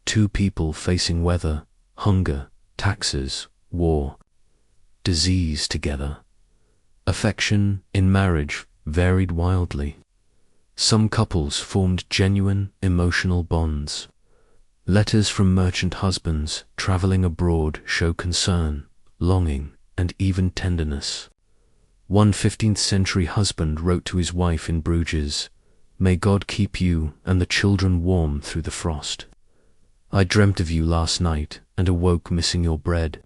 Two people facing weather, hunger, taxes, war, disease together. Affection in marriage varied wildly. Some couples formed genuine emotional bonds. Letters from merchant husbands traveling abroad show concern, longing, and even tenderness. One 15th century husband wrote to his wife in Bruges, "May God keep you and the children warm through the frost. I dreamt of you last night and awoke missing your bread."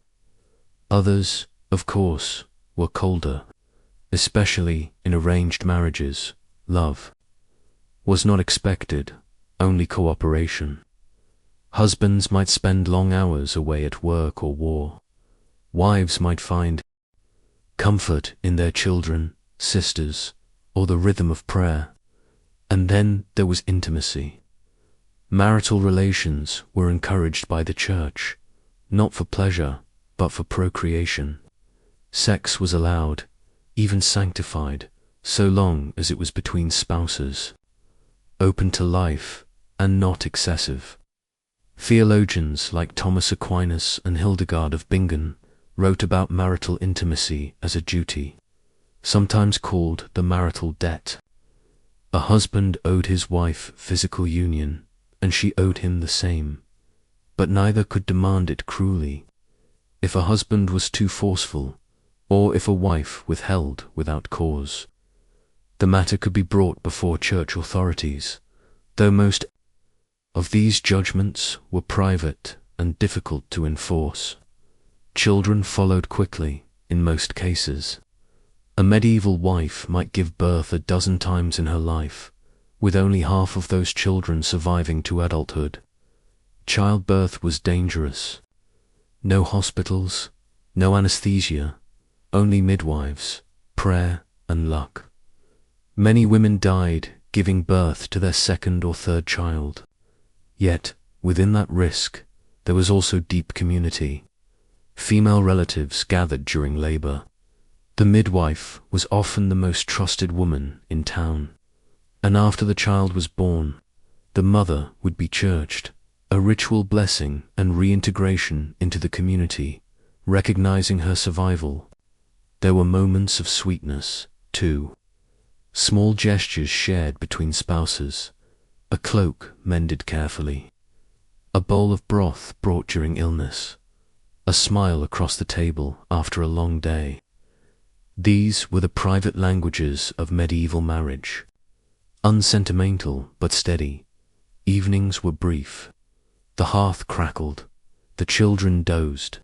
Others, of course, were colder. Especially in arranged marriages, love was not expected, only cooperation. Husbands might spend long hours away at work or war. Wives might find comfort in their children, sisters, or the rhythm of prayer. And then there was intimacy. Marital relations were encouraged by the church, not for pleasure, but for procreation. Sex was allowed, even sanctified, so long as it was between spouses. open to life, and not excessive. Theologians like Thomas Aquinas and Hildegard of Bingen wrote about marital intimacy as a duty, sometimes called the marital debt. A husband owed his wife physical union, and she owed him the same, but neither could demand it cruelly. If a husband was too forceful, or if a wife withheld without cause, the matter could be brought before church authorities, though most of these judgments were private and difficult to enforce. Children followed quickly, in most cases. A medieval wife might give birth a dozen times in her life, with only half of those children surviving to adulthood. Childbirth was dangerous. No hospitals, no anesthesia, only midwives, prayer, and luck. Many women died giving birth to their second or third child. Yet, within that risk, there was also deep community. Female relatives gathered during labor. The midwife was often the most trusted woman in town. And after the child was born, the mother would be churched, a ritual blessing and reintegration into the community, recognizing her survival. There were moments of sweetness, too. Small gestures shared between spouses, a cloak mended carefully, a bowl of broth brought during illness, a smile across the table after a long day. These were the private languages of medieval marriage. Unsentimental but steady. Evenings were brief. The hearth crackled, the children dozed,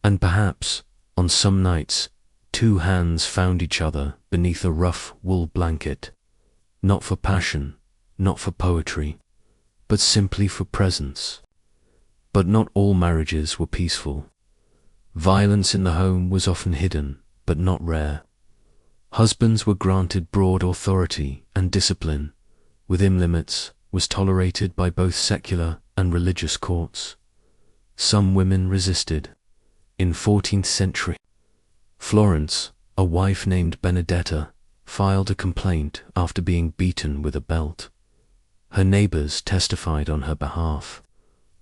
and perhaps, on some nights, two hands found each other beneath a rough wool blanket, not for passion, not for poetry, but simply for presence. But not all marriages were peaceful. Violence in the home was often hidden, but not rare. Husbands were granted broad authority and discipline, within limits, was tolerated by both secular and religious courts. Some women resisted. In 14th century Florence, a wife named Benedetta filed a complaint after being beaten with a belt. Her neighbors testified on her behalf.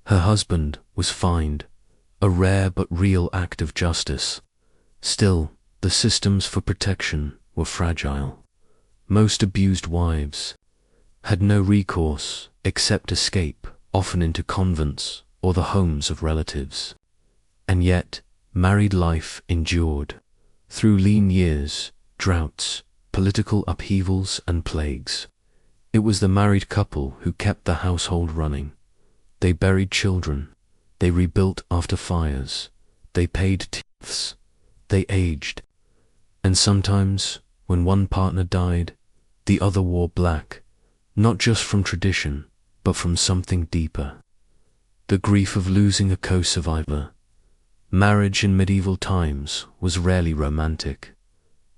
Her husband was fined, a rare but real act of justice. Still, the systems for protection were fragile. Most abused wives had no recourse except escape, often into convents or the homes of relatives. And yet, married life endured. Through lean years, droughts, political upheavals and plagues. It was the married couple who kept the household running. They buried children. They rebuilt after fires. They paid tithes. They aged. And sometimes, when one partner died, the other wore black, not just from tradition, but from something deeper. The grief of losing a co-survivor. Marriage in medieval times was rarely romantic,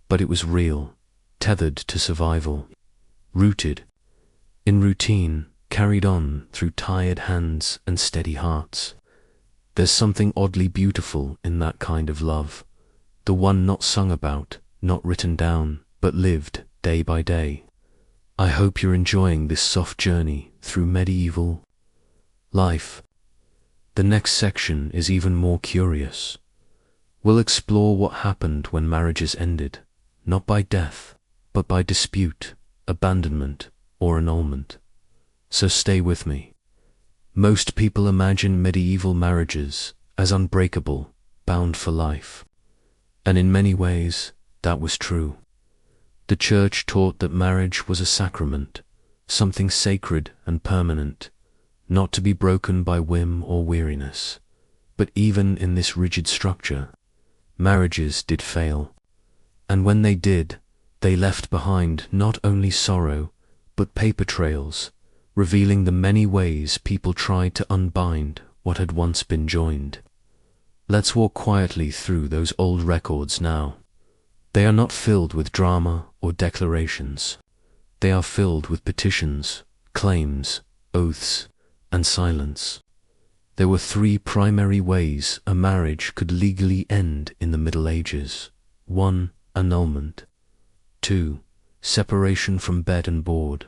but it was real, tethered to survival, rooted in routine, carried on through tired hands and steady hearts. There's something oddly beautiful in that kind of love, the one not sung about, not written down, but lived day by day. I hope you're enjoying this soft journey through medieval life. The next section is even more curious. We'll explore what happened when marriages ended, not by death, but by dispute, abandonment, or annulment. So stay with me. Most people imagine medieval marriages as unbreakable, bound for life. And in many ways, that was true. The church taught that marriage was a sacrament, something sacred and permanent, not to be broken by whim or weariness. But even in this rigid structure, marriages did fail. And when they did, they left behind not only sorrow, but paper trails, revealing the many ways people tried to unbind what had once been joined. Let's walk quietly through those old records now. They are not filled with drama or declarations. They are filled with petitions, claims, oaths, and silence. There were three primary ways a marriage could legally end in the Middle Ages. 1. Annulment. 2. Separation from bed and board.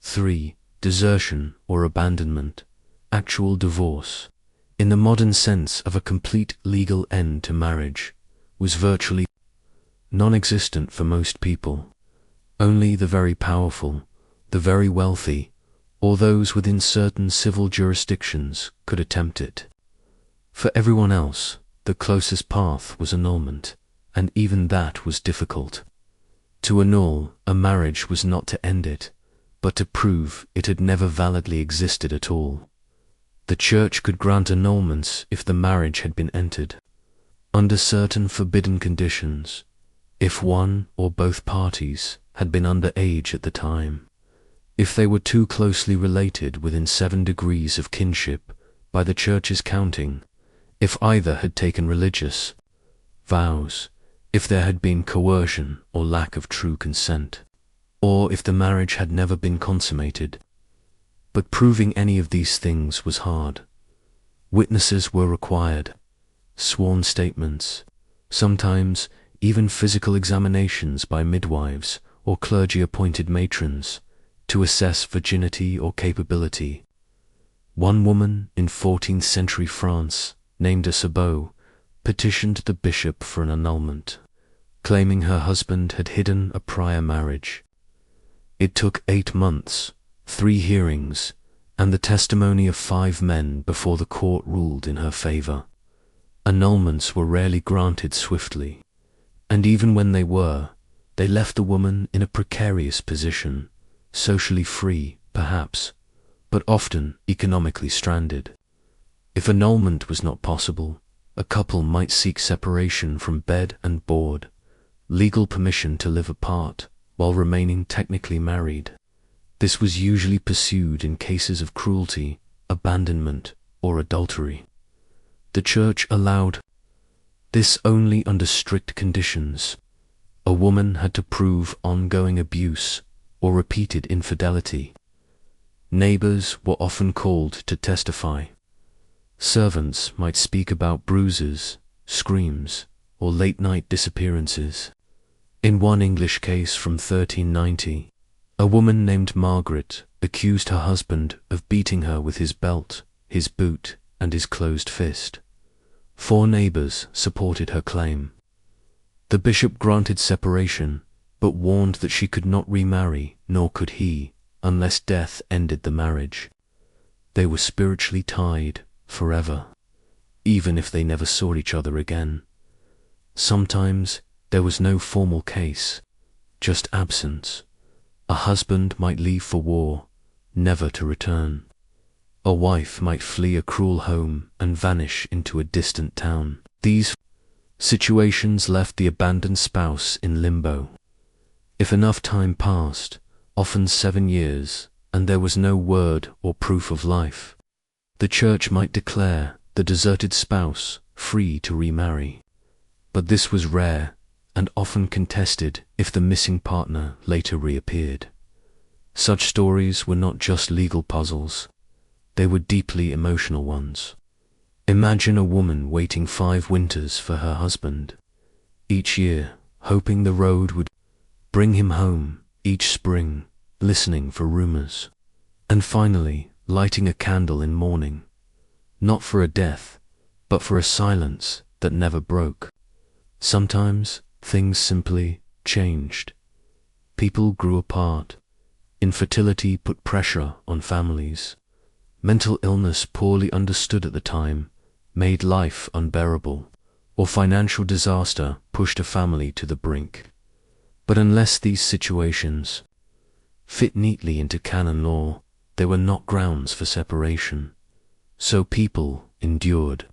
3. desertion or abandonment, actual divorce, in the modern sense of a complete legal end to marriage, was virtually non-existent for most people. Only the very powerful, the very wealthy, or those within certain civil jurisdictions could attempt it. For everyone else, the closest path was annulment, and even that was difficult. To annul a marriage was not to end it, but to prove it had never validly existed at all. The Church could grant annulments if the marriage had been entered, under certain forbidden conditions, if one or both parties had been under age at the time, if they were too closely related within 7 degrees of kinship by the Church's counting, if either had taken religious vows, if there had been coercion or lack of true consent, or if the marriage had never been consummated. But proving any of these things was hard. Witnesses were required, sworn statements, sometimes even physical examinations by midwives or clergy-appointed matrons to assess virginity or capability. One woman in 14th century France, named Isabeau, petitioned the bishop for an annulment, claiming her husband had hidden a prior marriage. It took 8 months, 3 hearings, and the testimony of 5 men before the court ruled in her favor. Annulments were rarely granted swiftly, and even when they were, they left the woman in a precarious position, socially free, perhaps, but often economically stranded. If annulment was not possible, a couple might seek separation from bed and board, legal permission to live apart while remaining technically married. This was usually pursued in cases of cruelty, abandonment, or adultery. The Church allowed this only under strict conditions. A woman had to prove ongoing abuse or repeated infidelity. Neighbors were often called to testify. Servants might speak about bruises, screams, or late-night disappearances. In one English case from 1390, a woman named Margaret accused her husband of beating her with his belt, his boot, and his closed fist. 4 neighbors supported her claim. The bishop granted separation, but warned that she could not remarry, nor could he, unless death ended the marriage. They were spiritually tied forever, even if they never saw each other again. Sometimes there was no formal case, just absence. A husband might leave for war, never to return. A wife might flee a cruel home and vanish into a distant town. These situations left the abandoned spouse in limbo. If enough time passed, often 7 years, and there was no word or proof of life, the Church might declare the deserted spouse free to remarry. But this was rare and often contested if the missing partner later reappeared. Such stories were not just legal puzzles, they were deeply emotional ones. Imagine a woman waiting 5 winters for her husband, each year hoping the road would bring him home, each spring listening for rumors, and finally lighting a candle in mourning, not for a death, but for a silence that never broke. Sometimes things simply changed. People grew apart. Infertility put pressure on families. Mental illness, poorly understood at the time, made life unbearable, or financial disaster pushed a family to the brink. But unless these situations fit neatly into canon law, they were not grounds for separation. So people endured,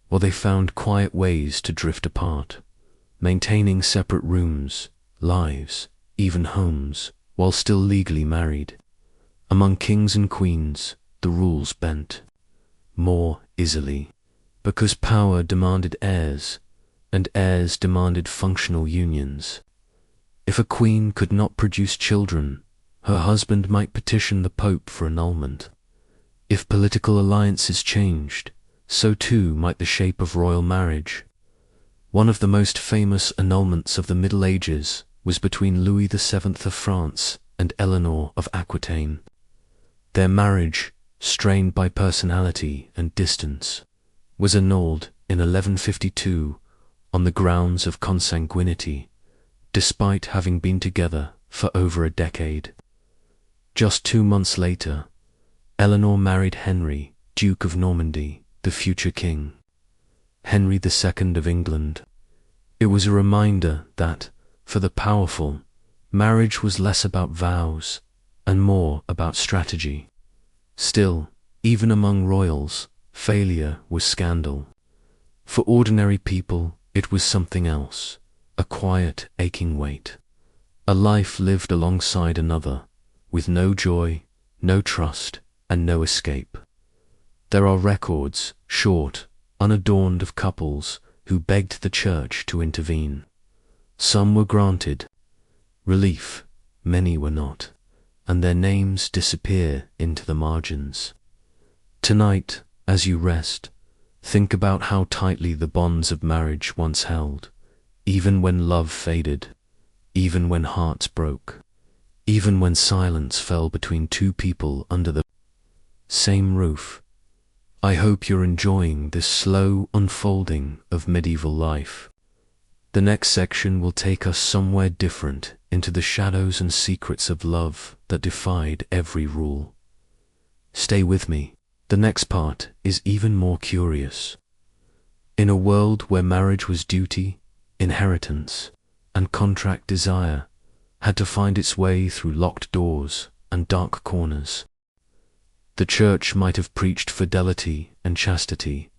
while they found quiet ways to drift apart, maintaining separate rooms, lives, even homes, while still legally married. Among kings and queens, the rules bent more easily, because power demanded heirs, and heirs demanded functional unions. If a queen could not produce children, her husband might petition the Pope for annulment. If political alliances changed, so too might the shape of royal marriage. One of the most famous annulments of the Middle Ages was between Louis VII of France and Eleanor of Aquitaine. Their marriage, strained by personality and distance, was annulled in 1152 on the grounds of consanguinity, despite having been together for over a decade. Just 2 months later, Eleanor married Henry, Duke of Normandy, the future king. Henry II of England. It was a reminder that, for the powerful, marriage was less about vows and more about strategy. Still, even among royals, failure was scandal. For ordinary people, it was something else, a quiet, aching weight. A life lived alongside another, with no joy, no trust, and no escape. There are records, short, unadorned, of couples who begged the church to intervene. Some were granted relief, many were not, and their names disappear into the margins. Tonight, as you rest, think about how tightly the bonds of marriage once held, even when love faded, even when hearts broke, even when silence fell between two people under the same roof. I hope you're enjoying this slow unfolding of medieval life. The next section will take us somewhere different, into the shadows and secrets of love that defied every rule. Stay with me. The next part is even more curious. In a world where marriage was duty, inheritance, and contract desire had to find its way through locked doors and dark corners. The church might have preached fidelity and chastity,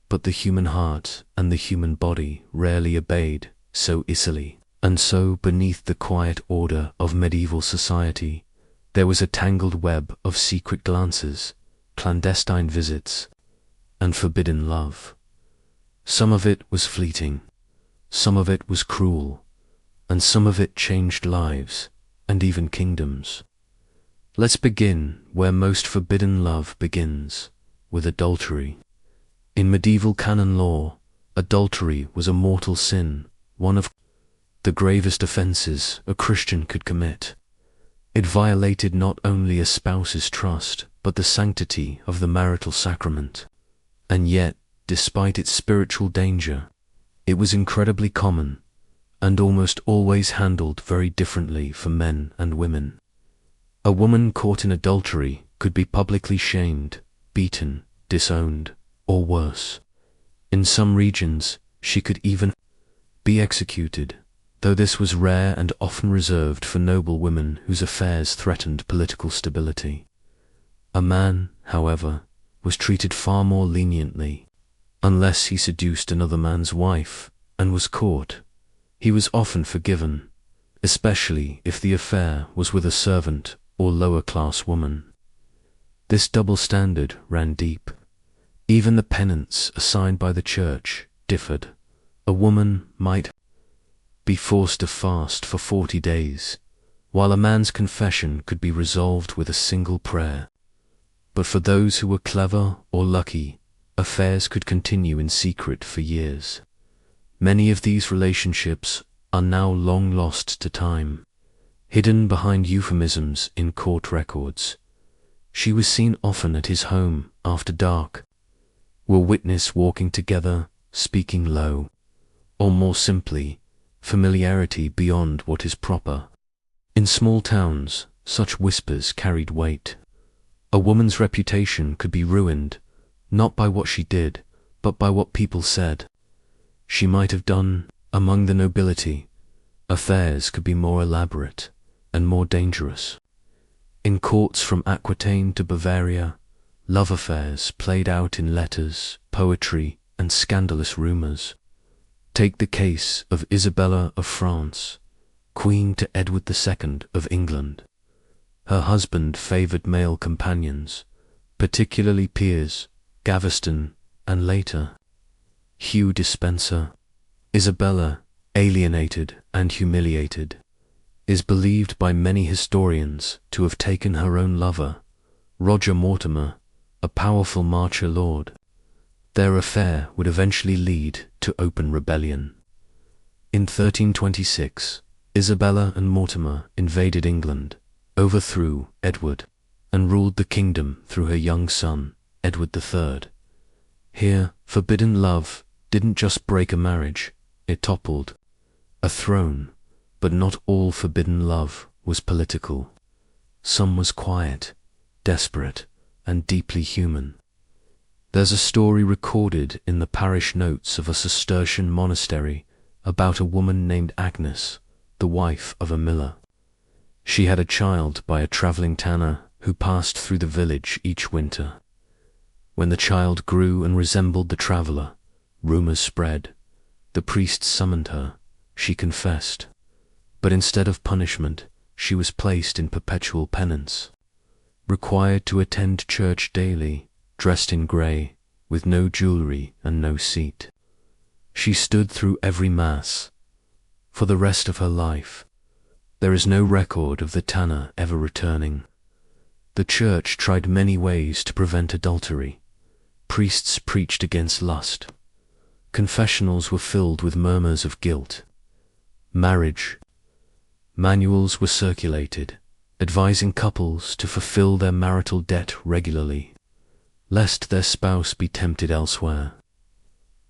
but the human heart and the human body rarely obeyed so easily. And so, beneath the quiet order of medieval society, there was a tangled web of secret glances, clandestine visits, and forbidden love. Some of it was fleeting, some of it was cruel, and some of it changed lives and even kingdoms. Let's begin where most forbidden love begins, with adultery. In medieval canon law, adultery was a mortal sin, one of the gravest offenses a Christian could commit. It violated not only a spouse's trust, but the sanctity of the marital sacrament. And yet, despite its spiritual danger, it was incredibly common, and almost always handled very differently for men and women. A woman caught in adultery could be publicly shamed, beaten, disowned, or worse. In some regions, she could even be executed, though this was rare and often reserved for noble women whose affairs threatened political stability. A man, however, was treated far more leniently. Unless he seduced another man's wife and was caught, he was often forgiven, especially if the affair was with a servant or lower-class woman. This double standard ran deep. Even the penance assigned by the church differed. A woman might be forced to fast for 40 days, while a man's confession could be resolved with a single prayer. But for those who were clever or lucky, affairs could continue in secret for years. Many of these relationships are now long lost to time, hidden behind euphemisms in court records. She was seen often at his home after dark, were witnessed walking together, speaking low, or more simply, familiarity beyond what is proper. In small towns, such whispers carried weight. A woman's reputation could be ruined, not by what she did, but by what people said. She might have done. Among the nobility, affairs could be more elaborate and more dangerous. In courts from Aquitaine to Bavaria, love affairs played out in letters, poetry, and scandalous rumors. Take the case of Isabella of France, queen to Edward II of England. Her husband favored male companions, particularly Piers, Gaveston, and later, Hugh Despenser. Isabella, alienated and humiliated, is believed by many historians to have taken her own lover, Roger Mortimer, a powerful marcher lord. Their affair would eventually lead to open rebellion. In 1326, Isabella and Mortimer invaded England, overthrew Edward, and ruled the kingdom through her young son, Edward III. Here, forbidden love didn't just break a marriage, it toppled a throne. But not all forbidden love was political. Some was quiet, desperate, and deeply human. There's a story recorded in the parish notes of a Cistercian monastery about a woman named Agnes, the wife of a miller. She had a child by a travelling tanner who passed through the village each winter. When the child grew and resembled the traveller, rumours spread. The priest summoned her. She confessed. But instead of punishment, she was placed in perpetual penance, required to attend church daily, dressed in grey, with no jewellery and no seat. She stood through every mass. For the rest of her life, there is no record of the tanner ever returning. The church tried many ways to prevent adultery. Priests preached against lust. Confessionals were filled with murmurs of guilt. Marriage manuals were circulated, advising couples to fulfill their marital debt regularly, lest their spouse be tempted elsewhere.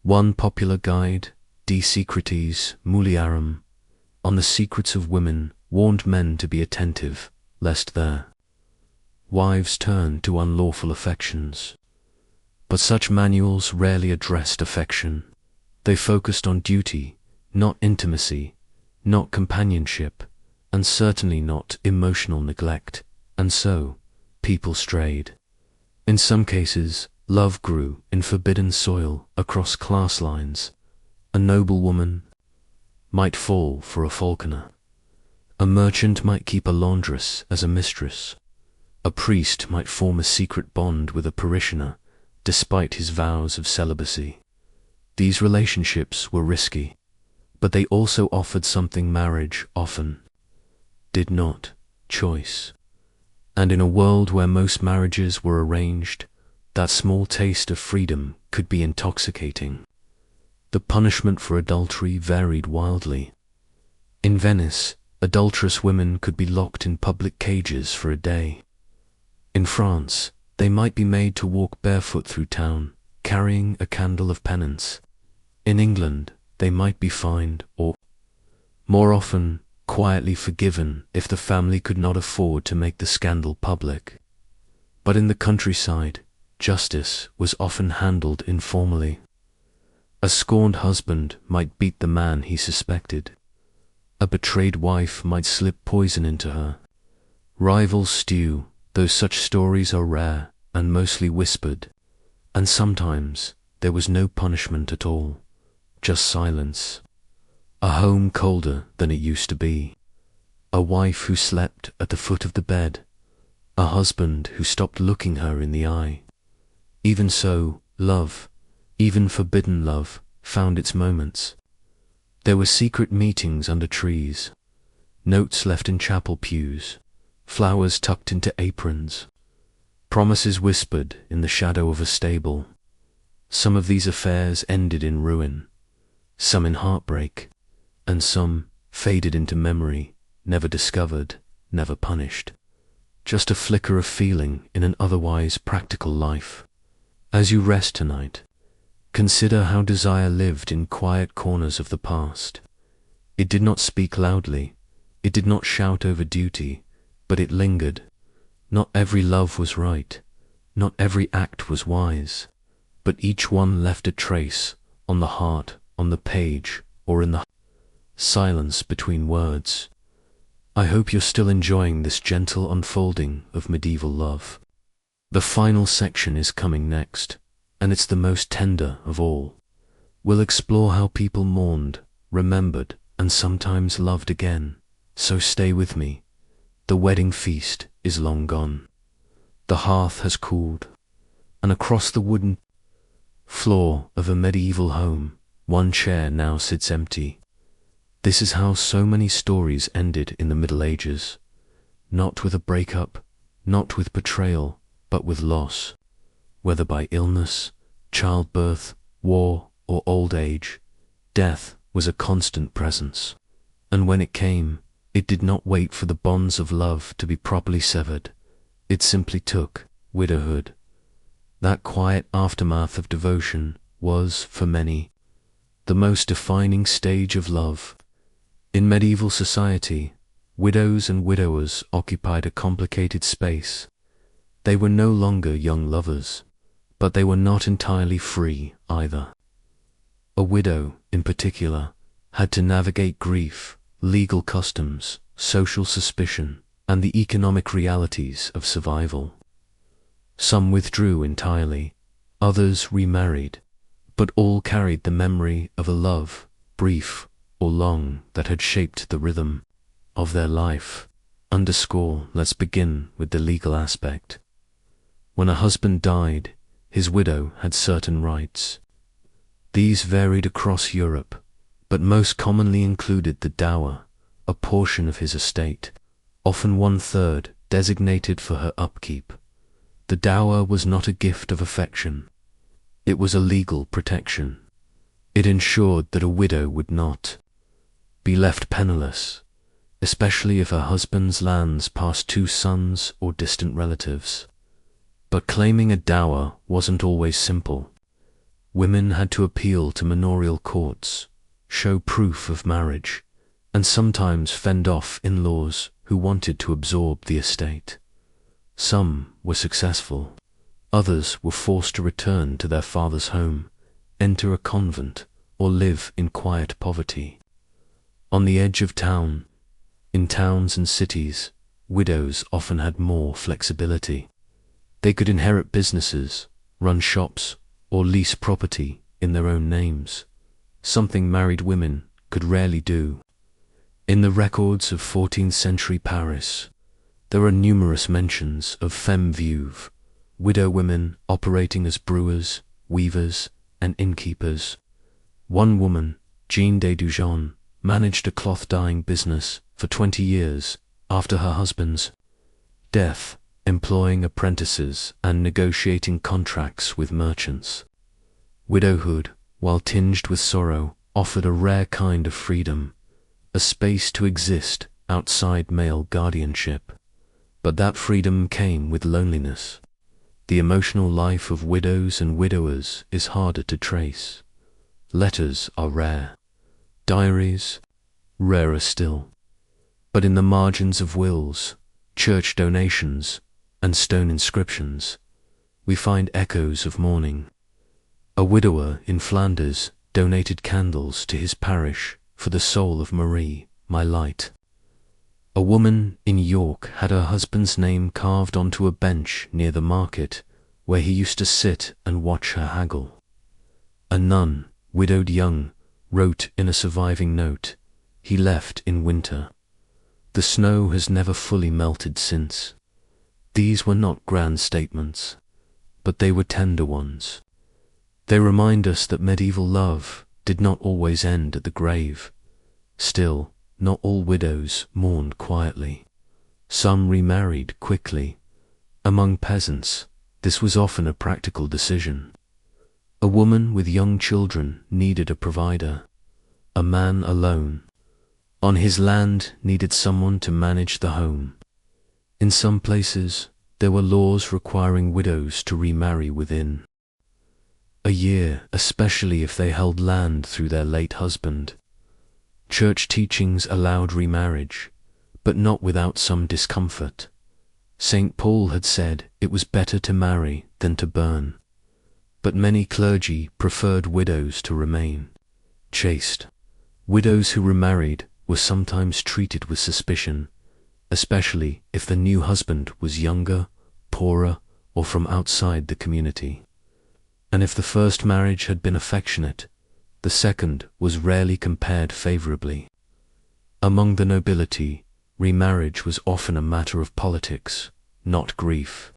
One popular guide, De Secretis Mulierum, on the secrets of women, warned men to be attentive, lest their wives turn to unlawful affections. But such manuals rarely addressed affection. They focused on duty, not intimacy, not companionship, and certainly not emotional neglect, and so people strayed. In some cases, love grew in forbidden soil across class lines. A noblewoman might fall for a falconer. A merchant might keep a laundress as a mistress. A priest might form a secret bond with a parishioner, despite his vows of celibacy. These relationships were risky, but they also offered something marriage often did not: choice. And in a world where most marriages were arranged, that small taste of freedom could be intoxicating. The punishment for adultery varied wildly. In Venice, adulterous women could be locked in public cages for a day. In France, they might be made to walk barefoot through town, carrying a candle of penance. In England, they might be fined or, more often, quietly forgiven if the family could not afford to make the scandal public. But in the countryside, justice was often handled informally. A scorned husband might beat the man he suspected. A betrayed wife might slip poison into her. Rivals stew, though such stories are rare and mostly whispered. And sometimes there was no punishment at all, just silence. A home colder than it used to be. A wife who slept at the foot of the bed. A husband who stopped looking her in the eye. Even so, love, even forbidden love, found its moments. There were secret meetings under trees, notes left in chapel pews, flowers tucked into aprons, promises whispered in the shadow of a stable. Some of these affairs ended in ruin, some in heartbreak, and some faded into memory, never discovered, never punished. Just a flicker of feeling in an otherwise practical life. As you rest tonight, consider how desire lived in quiet corners of the past. It did not speak loudly, it did not shout over duty, but it lingered. Not every love was right, not every act was wise, but each one left a trace on the heart, on the page, or in the silence between words. I hope you're still enjoying this gentle unfolding of medieval love. The final section is coming next, and it's the most tender of all. We'll explore how people mourned, remembered, and sometimes loved again. So stay with me. The wedding feast is long gone. The hearth has cooled, and across the wooden floor of a medieval home, one chair now sits empty. This is how so many stories ended in the Middle Ages. Not with a breakup, not with betrayal, but with loss. Whether by illness, childbirth, war, or old age, death was a constant presence. And when it came, it did not wait for the bonds of love to be properly severed. It simply took widowhood. That quiet aftermath of devotion was, for many, the most defining stage of love. In medieval society, widows and widowers occupied a complicated space. They were no longer young lovers, but they were not entirely free either. A widow, in particular, had to navigate grief, legal customs, social suspicion, and the economic realities of survival. Some withdrew entirely, others remarried, but all carried the memory of a love, brief or long, that had shaped the rhythm of their life. Let's begin with the legal aspect. When a husband died, his widow had certain rights. These varied across Europe, but most commonly included the dower, a portion of his estate, often 1/3, designated for her upkeep. The dower was not a gift of affection. It was a legal protection. It ensured that a widow would not be left penniless, especially if her husband's lands passed to sons or distant relatives. But claiming a dower wasn't always simple. Women had to appeal to manorial courts, show proof of marriage, and sometimes fend off in-laws who wanted to absorb the estate. Some were successful. Others were forced to return to their father's home, enter a convent, or live in quiet poverty. On the edge of town, in towns and cities, widows often had more flexibility. They could inherit businesses, run shops, or lease property in their own names, something married women could rarely do. In the records of 14th century Paris, there are numerous mentions of femmes veuves, widow women operating as brewers, weavers, and innkeepers. One woman, Jeanne de Dujon, managed a cloth-dyeing business for 20 years after her husband's death, employing apprentices and negotiating contracts with merchants. Widowhood, while tinged with sorrow, offered a rare kind of freedom, a space to exist outside male guardianship. But that freedom came with loneliness. The emotional life of widows and widowers is harder to trace. Letters are rare. Diaries, rarer still. But in the margins of wills, church donations, and stone inscriptions, we find echoes of mourning. A widower in Flanders donated candles to his parish for the soul of Marie, my light. A woman in York had her husband's name carved onto a bench near the market, where he used to sit and watch her haggle. A nun, widowed young, wrote in a surviving note, "He left in winter. The snow has never fully melted since." These were not grand statements, but they were tender ones. They remind us that medieval love did not always end at the grave. Still, not all widows mourned quietly. Some remarried quickly. Among peasants, this was often a practical decision. A woman with young children needed a provider. A man alone, on his land, needed someone to manage the home. In some places, there were laws requiring widows to remarry within a year, especially if they held land through their late husband. Church teachings allowed remarriage, but not without some discomfort. St. Paul had said it was better to marry than to burn, but many clergy preferred widows to remain chaste. Widows who remarried were sometimes treated with suspicion, especially if the new husband was younger, poorer, or from outside the community. And if the first marriage had been affectionate, the second was rarely compared favorably. Among the nobility, remarriage was often a matter of politics, not grief.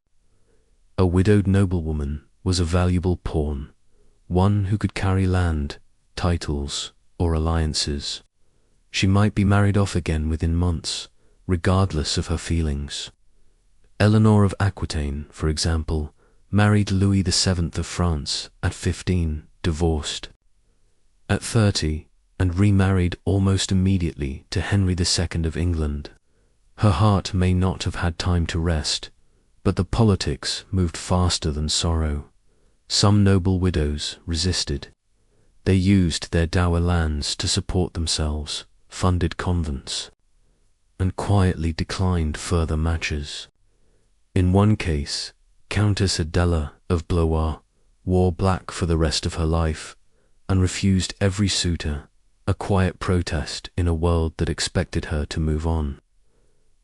A widowed noblewoman was a valuable pawn, one who could carry land, titles, or alliances. She might be married off again within months, regardless of her feelings. Eleanor of Aquitaine, for example, married Louis VII of France at 15, divorced at 30, and remarried almost immediately to Henry II of England. Her heart may not have had time to rest, But the politics moved faster than sorrow. Some noble widows resisted. They used their dower lands to support themselves, funded convents, and quietly declined further matches. In one case, Countess Adela of Blois wore black for the rest of her life and refused every suitor, a quiet protest in a world that expected her to move on.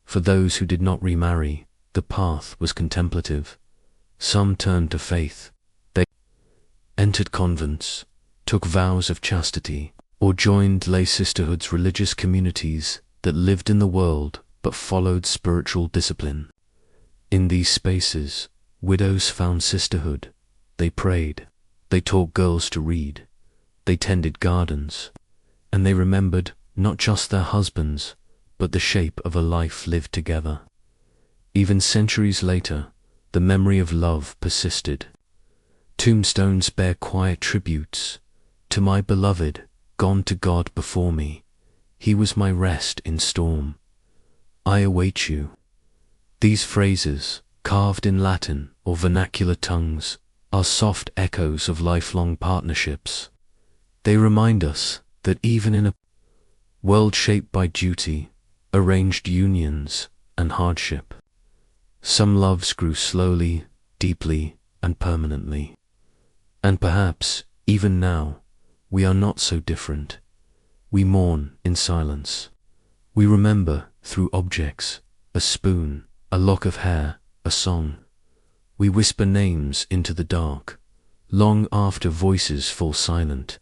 For those who did not remarry, the path was contemplative. Some turned to faith. They entered convents, took vows of chastity, or joined lay sisterhoods, religious communities that lived in the world but followed spiritual discipline. In these spaces, widows found sisterhood. They prayed, they taught girls to read, they tended gardens, and they remembered not just their husbands, but the shape of a life lived together. Even centuries later, the memory of love persisted. Tombstones bear quiet tributes. To my beloved, gone to God before me, he was my rest in storm. I await you. These phrases, carved in Latin or vernacular tongues, are soft echoes of lifelong partnerships. They remind us that even in a world shaped by duty, arranged unions, and hardship, some loves grew slowly, deeply, and permanently. And perhaps, even now, we are not so different. We mourn in silence. We remember through objects, a spoon, a lock of hair, a song. We whisper names into the dark, long after voices fall silent.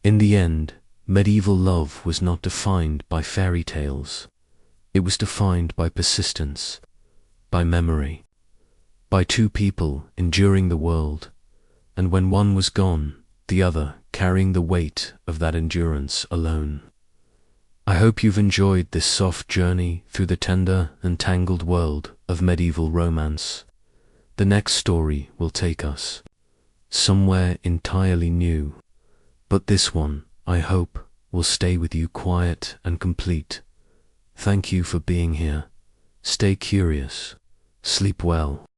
In the end, medieval love was not defined by fairy tales. It was defined by persistence, by memory, by two people enduring the world, and when one was gone, the other carrying the weight of that endurance alone. I hope you've enjoyed this soft journey through the tender and tangled world of medieval romance. The next story will take us somewhere entirely new, but this one, I hope, will stay with you quiet and complete. Thank you for being here. Stay curious. Sleep well.